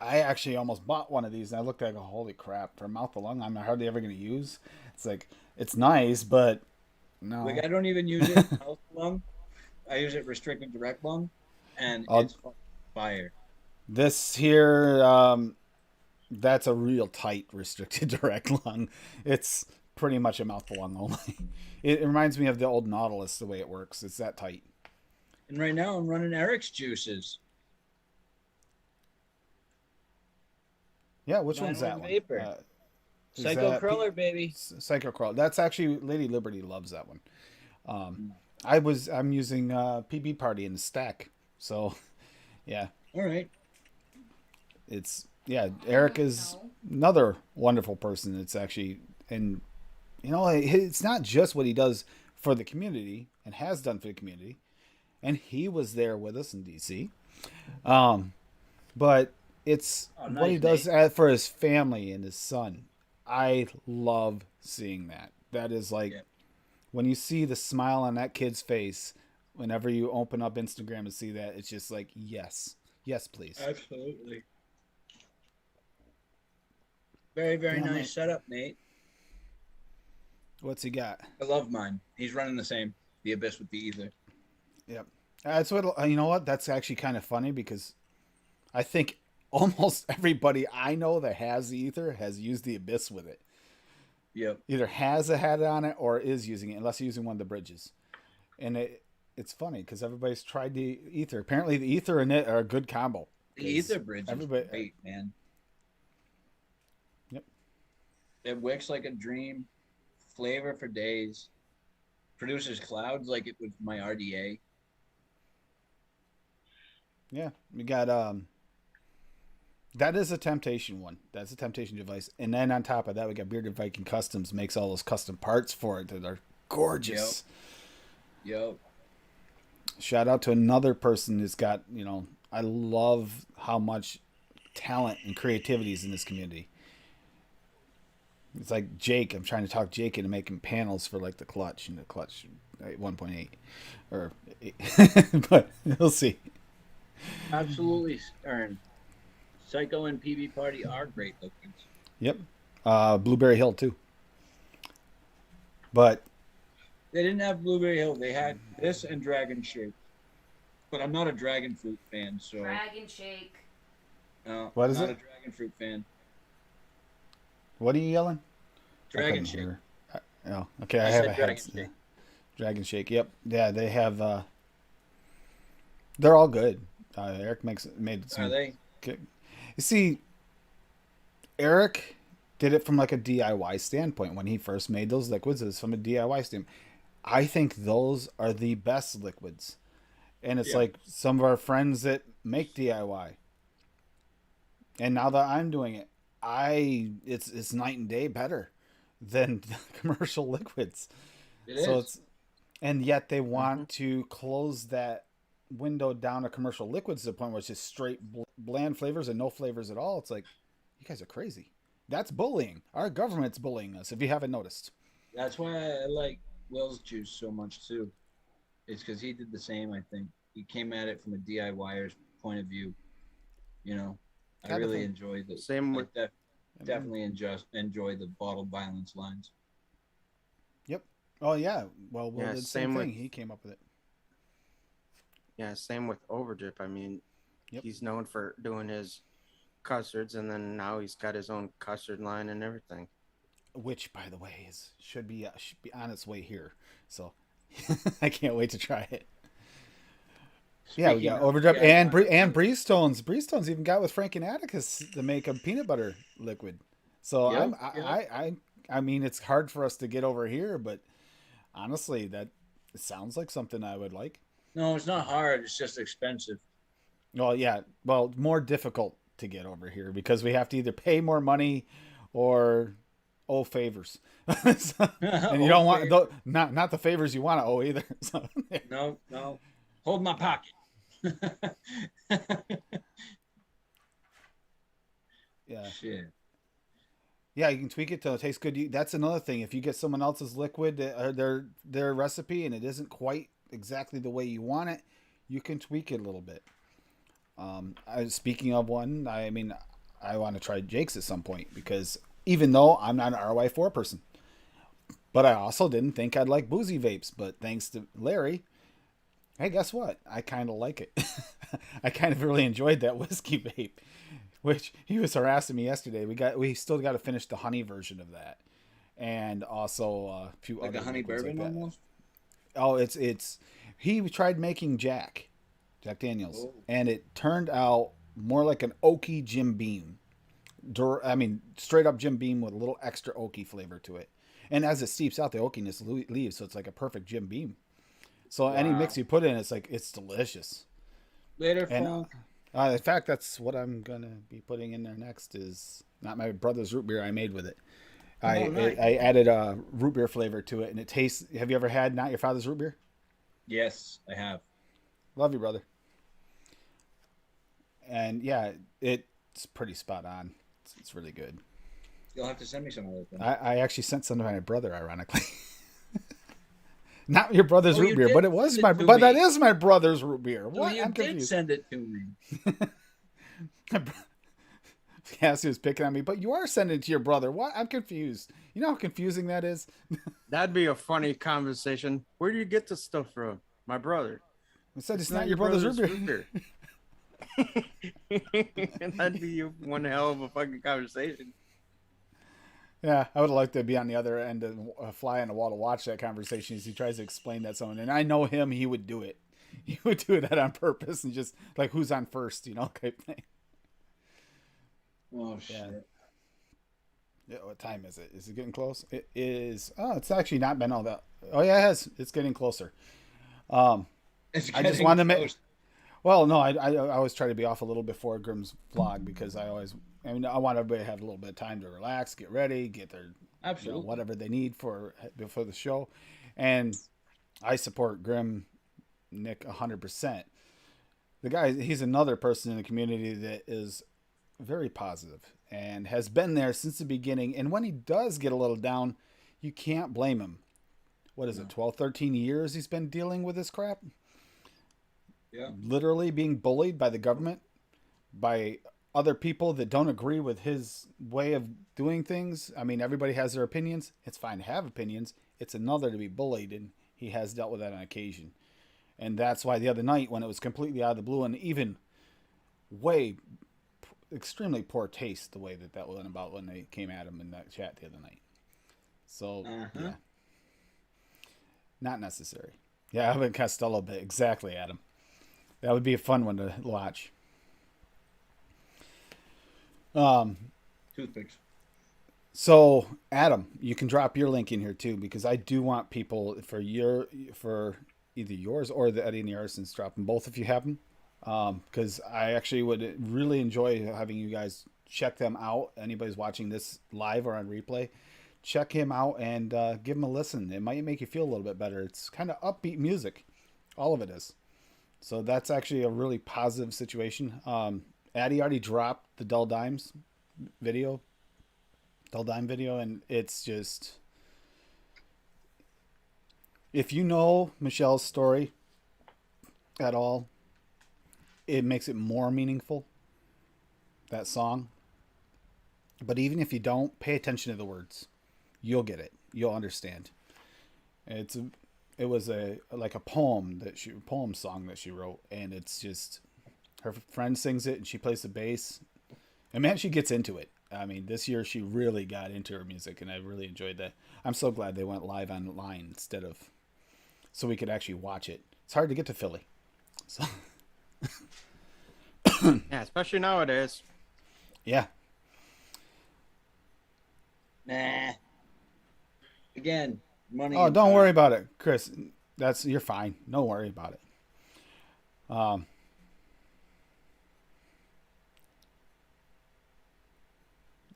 I actually almost bought one of these, and I looked at it and go, holy crap, for a mouth along, I'm hardly ever going to use. It's like, it's nice, but no. Like I don't even use it mouth lung. I use it restricted direct lung, and I'll- it's fire. This here, that's a real tight restricted direct lung. It's pretty much a mouth to lung only. It reminds me of the old Nautilus, the way it works. It's that tight. And right now I'm running Eric's juices. Yeah, which Mine one's was that one? vapor. Is Psycho that Crawler, baby. Psycho Crawl. That's actually Lady Liberty loves that one. I'm using PB Party in the stack. So, yeah, All right. Eric is another wonderful person. It's actually, and it's not just what he does for the community and has done for the community, and he was there with us in DC. But it's Oh, what he nice, does for his family and his son. I love seeing that. That is like when you see the smile on that kid's face whenever you open up Instagram and see that, it's just like, yes, please. Absolutely. Very, very Yeah, nice mate. setup, Nate. What's he got? I love mine. He's running the same. The Abyss with the Ether. Yep. That's what, you know what? That's actually kind of funny because I think almost everybody I know that has the Ether has used the Abyss with it. Yep. Either has a hat on it or is using it, unless you're using one of the bridges. And it's funny because everybody's tried the Ether. Apparently, the Ether and it are a good combo. The Ether bridge is everybody- great, man. Yep. It wicks like a dream. Flavor for days. Produces clouds like it was my RDA. Yeah, we got that is a temptation one. That's a temptation device. And then on top of that, we got Bearded Viking Customs makes all those custom parts for it that are gorgeous. Yep. Shout out to another person who's got, I love how much talent and creativity is in this community. It's like Jake. I'm trying to talk Jake into making panels for like the clutch and the clutch 1.8 or 8. But we'll see. Absolutely, Ern. Psycho and PB Party are great liquids. Yep. Blueberry Hill too. But They didn't have Blueberry Hill. They had this and Dragon Shake. But I'm not a dragon fruit fan, so Dragon Shake. no, What I'm is not it? a dragon fruit fan. what are you yelling? I Dragon couldn't Shake. hear. Oh, okay. I I have said a Dragon head. Shake. Dragon Shake. Yep. Yeah, they have. They're all good. Eric made some. Are they? You see, Eric did it from like a DIY standpoint when he first made those liquids. It was from a DIY standpoint. I think those are the best liquids, and it's Yeah. like some of our friends that make DIY. And now that I'm doing it, it's night and day better than the commercial liquids. It So is. it's, and yet they want to close that window down to commercial liquids to the point where it's just straight bland flavors and no flavors at all. It's like, you guys are crazy. That's bullying. Our government's bullying us, if you haven't noticed. That's why I like Will's juice so much too. It's because he did the same. I think he came at it from a DIYer's point of view. I Kind of really thing. enjoyed the Same with definitely enjoy the bottled violence lines. Yep. Oh yeah. Well, Will Yeah, did the same same with- thing. He came up with it. Yeah, same with Overdrip. I mean, Yep. he's known for doing his custards, and then now he's got his own custard line and everything. Which, by the way, should be on its way here. So I can't wait to try it. Yeah, we got Speaking of Overdrip DIY, and Breeze Stones. Breeze Stones even got with Frank and Atticus to make a peanut butter liquid. So Yep, I mean, it's hard for us to get over here, but honestly, that it sounds like something I would like. No, it's not hard. It's just expensive. Well, yeah, well, more difficult to get over here because we have to either pay more money or owe favors. So- and you don't want not the favors you want to owe either. So, No. Hold my pocket. yeah. Shit. Yeah, you can tweak it till it tastes good. That's another thing. If you get someone else's liquid, their recipe, and it isn't quite exactly the way you want it, you can tweak it a little bit. Speaking of one, I mean, I want to try Jake's at some point because even though I'm not an RY4 person, but I also didn't think I'd like boozy vapes. But thanks to Larry, Hey, guess what? I kind of like it. I kind of really enjoyed that whiskey vape, which he was harassing me yesterday. We still got to finish the honey version of that, and also a few Like other a honey liquids like bourbon that. almost. Oh, it's he tried making Jack Daniels, Oh. and it turned out more like an oaky Jim Beam. I mean, straight up Jim Beam with a little extra oaky flavor to it. And as it steeps out, the oakiness leaves, so it's like a perfect Jim Beam. So any Wow. mix you put in, it's delicious. Later, And Funk. in fact, that's what I'm gonna be putting in there next. Is not my brother's root beer I made with it. Nice. I added a root beer flavor to it, and it tastes. Have you ever had not your father's root beer? Yes, I have. Love you, brother. And yeah, it's pretty spot on. It's really good. You'll have to send me some of those. Then. I actually sent some to my brother, ironically. Not your brother's Oh, root you beer, did but it was send my. it to But that me. is my brother's root beer. So What? you I'm did confused. send it to me. Cassie was picking on me, but you are sending it to your brother. What? I'm confused. You know how confusing that is? That'd be a funny conversation. Where do you get this stuff from? My brother. I said it's not your brother's root beer. That'd be one hell of a fucking conversation. Yeah, I would like to be on the other end of a fly on the wall to watch that conversation as he tries to explain that to someone. And I know him; he would do it. He would do that on purpose and just like who's on first, type thing. Oh shit. Yeah, what time is it? Is it getting close? It is. Oh, it's actually not been all that. Oh yeah, it has. It's getting closer. It's I just getting wanted to make. close. Well, no, I always try to be off a little before Grimm's vlog because I want everybody to have a little bit of time to relax, get ready, get their Absolutely. whatever they need for the show, and I support Grimm, Nick 100%. The guy, he's another person in the community that is very positive and has been there since the beginning. And when he does get a little down, you can't blame him. What is it, 12, 13 years he's been dealing with this crap? Yeah. Literally being bullied by the government, by other people that don't agree with his way of doing things. I mean, everybody has their opinions. It's fine to have opinions. It's another to be bullied, and he has dealt with that on occasion. And that's why the other night, when it was completely out of the blue and even extremely poor taste, the way that went about when they came at him in that chat the other night. So, yeah. Not necessary. Yeah, Abbott and Costello bit. Exactly, Adam. That would be a fun one to watch. Toothpicks. So, Adam, you can drop your link in here too, because I do want people for either yours or the Eddie and the Arsons, drop them both if you have them. Because I actually would really enjoy having you guys check them out. Anybody's watching this live or on replay, check him out and give him a listen. It might make you feel a little bit better. It's kind of upbeat music. All of it is. So that's actually a really positive situation. Addie already dropped the Dull Dime video, and it's just, if you know Michelle's story at all, it makes it more meaningful, that song. But even if you don't, pay attention to the words. You'll get it. You'll understand. It was a poem song that she wrote, and it's just, her friend sings it and she plays the bass, and man, she gets into it. I mean, this year she really got into her music, and I really enjoyed that. I'm so glad they went live online instead of, so we could actually watch it. It's hard to get to Philly, so Yeah, especially nowadays. yeah. Nah. Again, money. Oh, and don't time. worry about it, Chris. You're fine. Don't worry about it.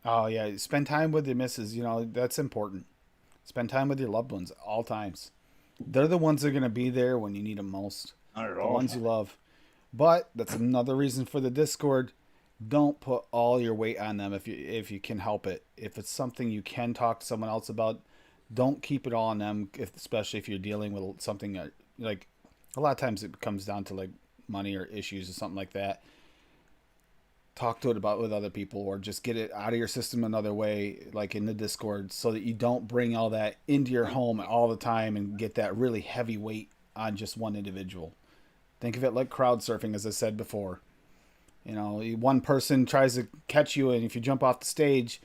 Oh yeah, spend time with your missus. That's important. Spend time with your loved ones all times. They're the ones that are going to be there when you need them most. Not at The all. ones you love. But that's another reason for the Discord. Don't put all your weight on them if you can help it. If it's something you can talk to someone else about, don't keep it all on them. Especially if you're dealing with something like, a lot of times it comes down to like money or issues or something like that. Talk to it about with other people, or just get it out of your system another way, like in the Discord, so that you don't bring all that into your home all the time and get that really heavy weight on just one individual. Think of it like crowd surfing, as I said before. You know, one person tries to catch you, and if you jump off the stage,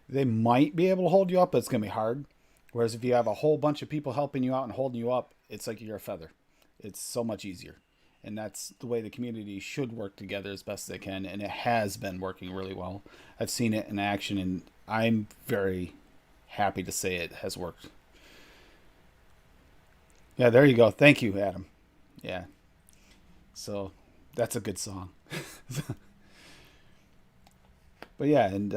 they might be able to hold you up, but it's going to be hard. Whereas if you have a whole bunch of people helping you out and holding you up, it's like you're a feather. It's so much easier. And that's the way the community should work together as best they can. And it has been working really well. I've seen it in action, and I'm very happy to say it has worked. Yeah, there you go. Thank you, Adam. Yeah. So that's a good song. But yeah, and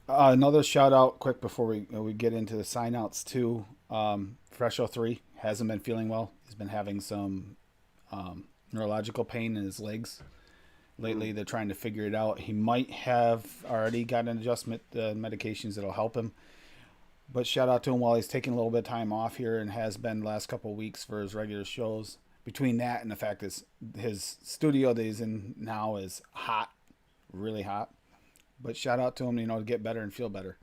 another shout out quick before we get into the sign outs too. Fresh 03 hasn't been feeling well. He's been having some neurological pain in his legs lately. They're trying to figure it out. He might have already got an adjustment medications that'll help him. But shout out to him while he's taking a little bit of time off here and has been the last couple of weeks for his regular shows. Between that and the fact that his studio that he's in now is hot, really hot. But shout out to him, to get better and feel better.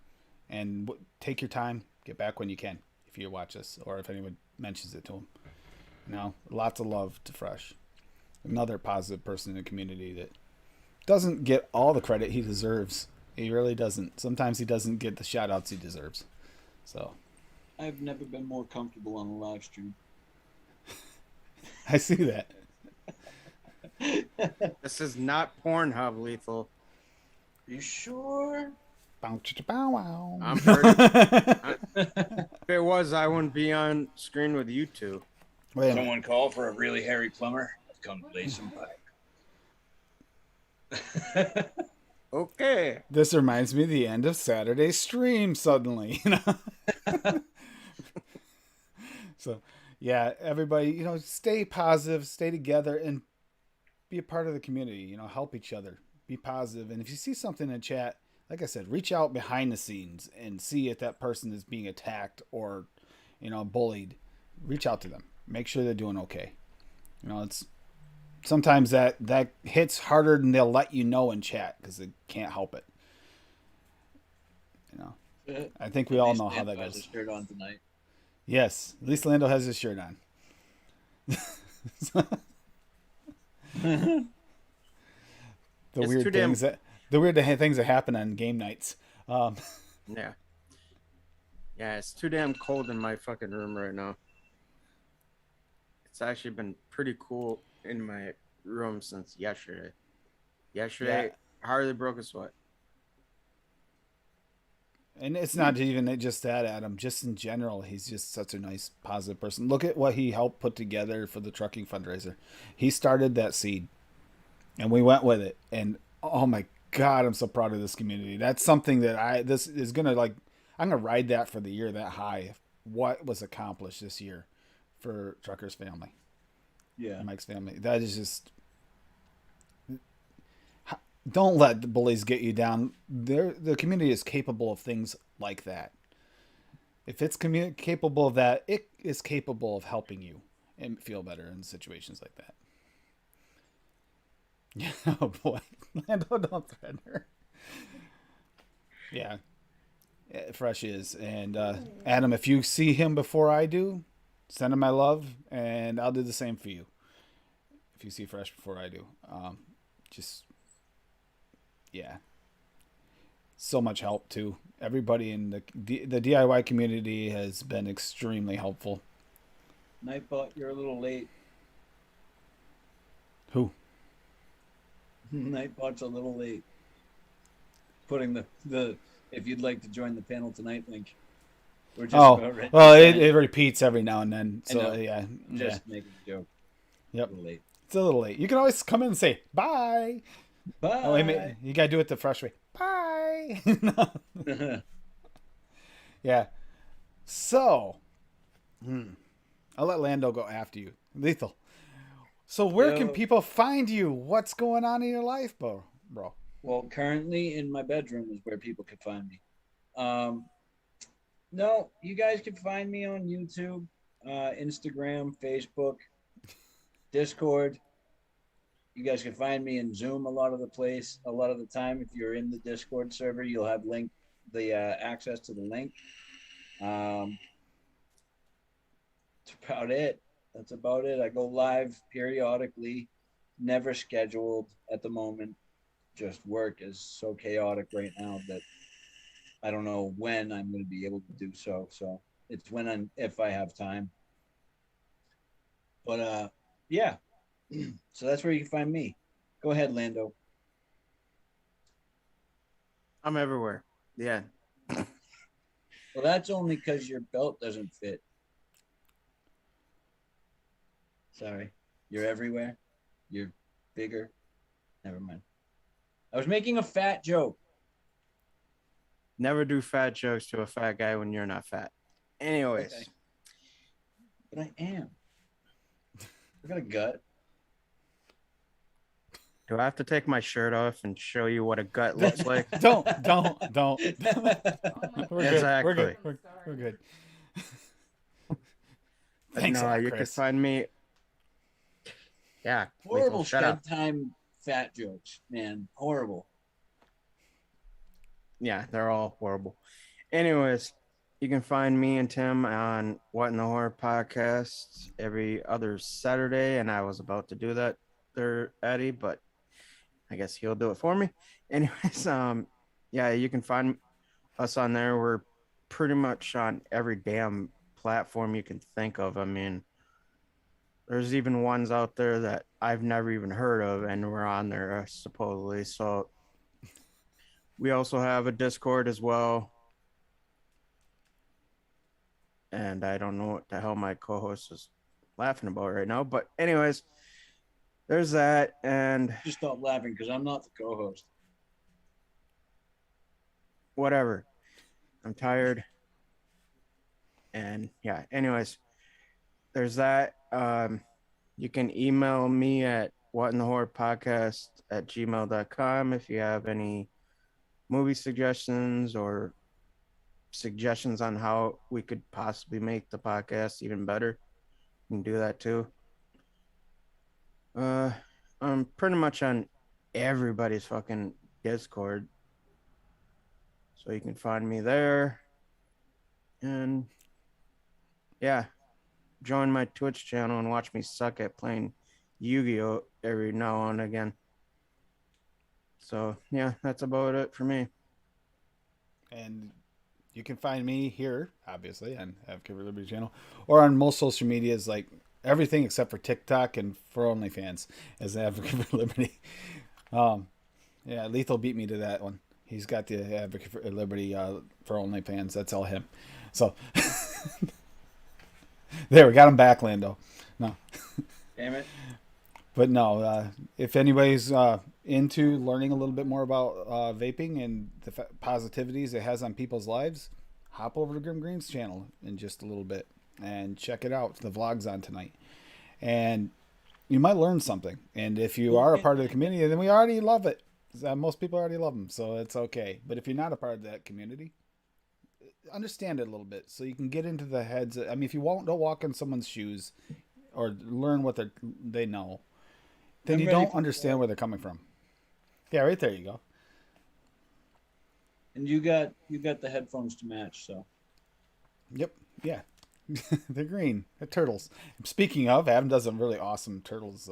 And take your time. Get back when you can if you watch this or if anyone mentions it to him. Lots of love to Fresh. Another positive person in the community that doesn't get all the credit he deserves. He really doesn't. Sometimes he doesn't get the shout outs he deserves. So I've never been more comfortable on a live stream. I see that. This is not Pornhub, Lethal. You sure? I'm I'm hurting. If it was, I wouldn't be on screen with you two. Wait a minute. Someone call for a really hairy plumber. Come play some pipe. Okay. This reminds me of the end of Saturday's stream suddenly. So, yeah, everybody, stay positive, stay together, and be a part of the community. Help each other. Be positive. And if you see something in chat, like I said, reach out behind the scenes and see if that person is being attacked or, bullied. Reach out to them. Make sure they're doing okay. It's sometimes that hits harder than they'll let you know in chat because they can't help it. I think we all know how that goes. Has a shirt on tonight. Yes, at least Lando has his shirt on. The weird things that happen on game nights. Yeah. Yeah, it's too damn cold in my fucking room right now. It's actually been pretty cool in my room since yesterday. Yesterday, I hardly broke a sweat. And it's not even just that, Adam. Just in general, he's just such a nice, positive person. Look at what he helped put together for the trucking fundraiser. He started that seed, and we went with it. And oh my God, I'm so proud of this community. That's something that I'm gonna ride that for the year that high. What was accomplished this year for Trucker's family? Yeah, Mike's family. That is just. Don't let the bullies get you down. The community is capable of things like that. If it's capable of that, it is capable of helping you and feel better in situations like that. Yeah, oh boy. Lando, don't threaten her. Yeah. Fresh is. And Adam, if you see him before I do, send him my love, and I'll do the same for you. If you see Fresh before I do. Yeah. So much help too. Everybody in the DIY community has been extremely helpful. Nightbot, you're a little late. Who? Nightbot's a little late. Putting the if you'd like to join the panel tonight link. We're just about ready. Well, it repeats every now and then. So yeah. Just making a joke. Yep. A little late. It's a little late. You can always come in and say bye. Bye. Oh, wait, you gotta do it the fresh way. Bye. Yeah. So, I'll let Lando go after you. Lethal. So where can people find you? What's going on in your life, bro? Well, currently in my bedroom is where people can find me. No, you guys can find me on YouTube, Instagram, Facebook, Discord. You guys can find me in Zoom a lot of the time. If you're in the Discord server, you'll have access to the link. That's about it. I go live periodically never scheduled at the moment. Just work is so chaotic right now that I don't know when I'm going to be able to do so. So it's if I have time. But yeah. So that's where you can find me. Go ahead, Lando. I'm everywhere. Yeah. Well, that's only because your belt doesn't fit. Sorry. You're everywhere. You're bigger. Never mind. I was making a fat joke. Never do fat jokes to a fat guy when you're not fat. Anyways. Okay. But I am. I got a gut. Do I have to take my shirt off and show you what a gut looks like? Don't. We're Exactly. good. We're good. Thanks, no, a lot, you can Chris. find me. Yeah. Horrible Lethal, shut up. time fat jokes, man. Horrible. Yeah, they're all horrible. Anyways, you can find me and Tim on What in the Horror podcast every other Saturday, and I was about to do that there, Eddie, but I guess he'll do it for me. Anyways, yeah, you can find us on there. We're pretty much on every damn platform you can think of. I mean, there's even ones out there that I've never even heard of, and we're on there supposedly. So we also have a Discord as well. And I don't know what the hell my co-host is laughing about right now. But anyways, there's that. And Just stop laughing because I'm not the co-host. whatever. I'm tired. And yeah, anyways, there's that. You can email me at whatinthehorrorpodcast@gmail.com if you have any movie suggestions or suggestions on how we could possibly make the podcast even better. You can do that too. I'm pretty much on everybody's fucking Discord, so you can find me there. And yeah, join my Twitch channel and watch me suck at playing Yu-Gi-Oh every now and again. So yeah, that's about it for me. And you can find me here, obviously, on Advocate for Liberty channel, or on most social medias, like everything except for TikTok and for OnlyFans, as Advocate for Liberty. Yeah, Lethal beat me to that one. He's got the Advocate for Liberty for OnlyFans. That's all him. So there, we got him back, Lando. No. Damn it. But no, if anybody's into learning a little bit more about vaping and the positivities it has on people's lives, hop over to Grim Green's channel in just a little bit and check it out. The vlog's on tonight. And you might learn something. And if you are a part of the community, then we already love it. Most people already love them, so it's okay. But if you're not a part of that community, understand it a little bit so you can get into the heads. I mean, if you don't walk in someone's shoes or learn what they know, then you don't understand where they're coming from. Yeah, right there you go. And you got the headphones to match, so. Yep. Yeah. They're green. They're turtles. Speaking of, Adam does a really awesome turtles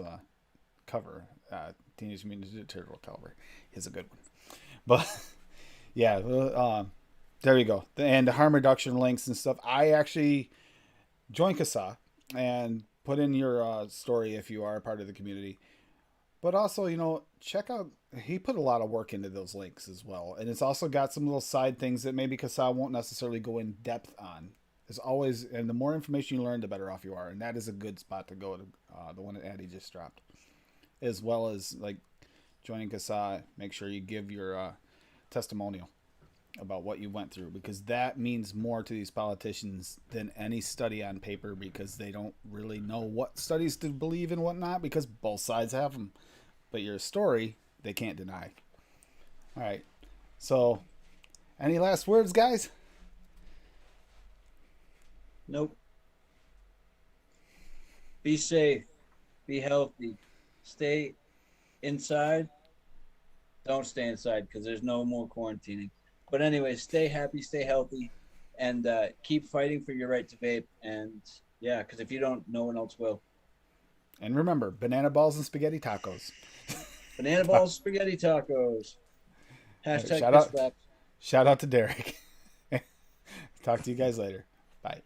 cover. Teenage Mutant Ninja Turtle cover. He's a good one. But yeah, there you go. And the harm reduction links and stuff. I actually joined CASA and put in your story if you are a part of the community. But also, check out, he put a lot of work into those links as well. And it's also got some little side things that maybe CASA won't necessarily go in depth on. There's always, and the more information you learn, the better off you are. And that is a good spot to go to, the one that Addie just dropped. As well as, like, joining CASA, make sure you give your testimonial about what you went through. Because that means more to these politicians than any study on paper, because they don't really know what studies to believe and whatnot, because both sides have them. But your story, they can't deny. All right. So, any last words, guys? Nope. Be safe. Be healthy. Stay inside. Don't stay inside because there's no more quarantining. But anyway, stay happy, stay healthy, and keep fighting for your right to vape. And yeah, because if you don't, no one else will. And remember, banana balls and spaghetti tacos. Banana balls, spaghetti tacos. Hashtag Shout piss out. flaps. Shout out to Derek. Talk to you guys later. Bye.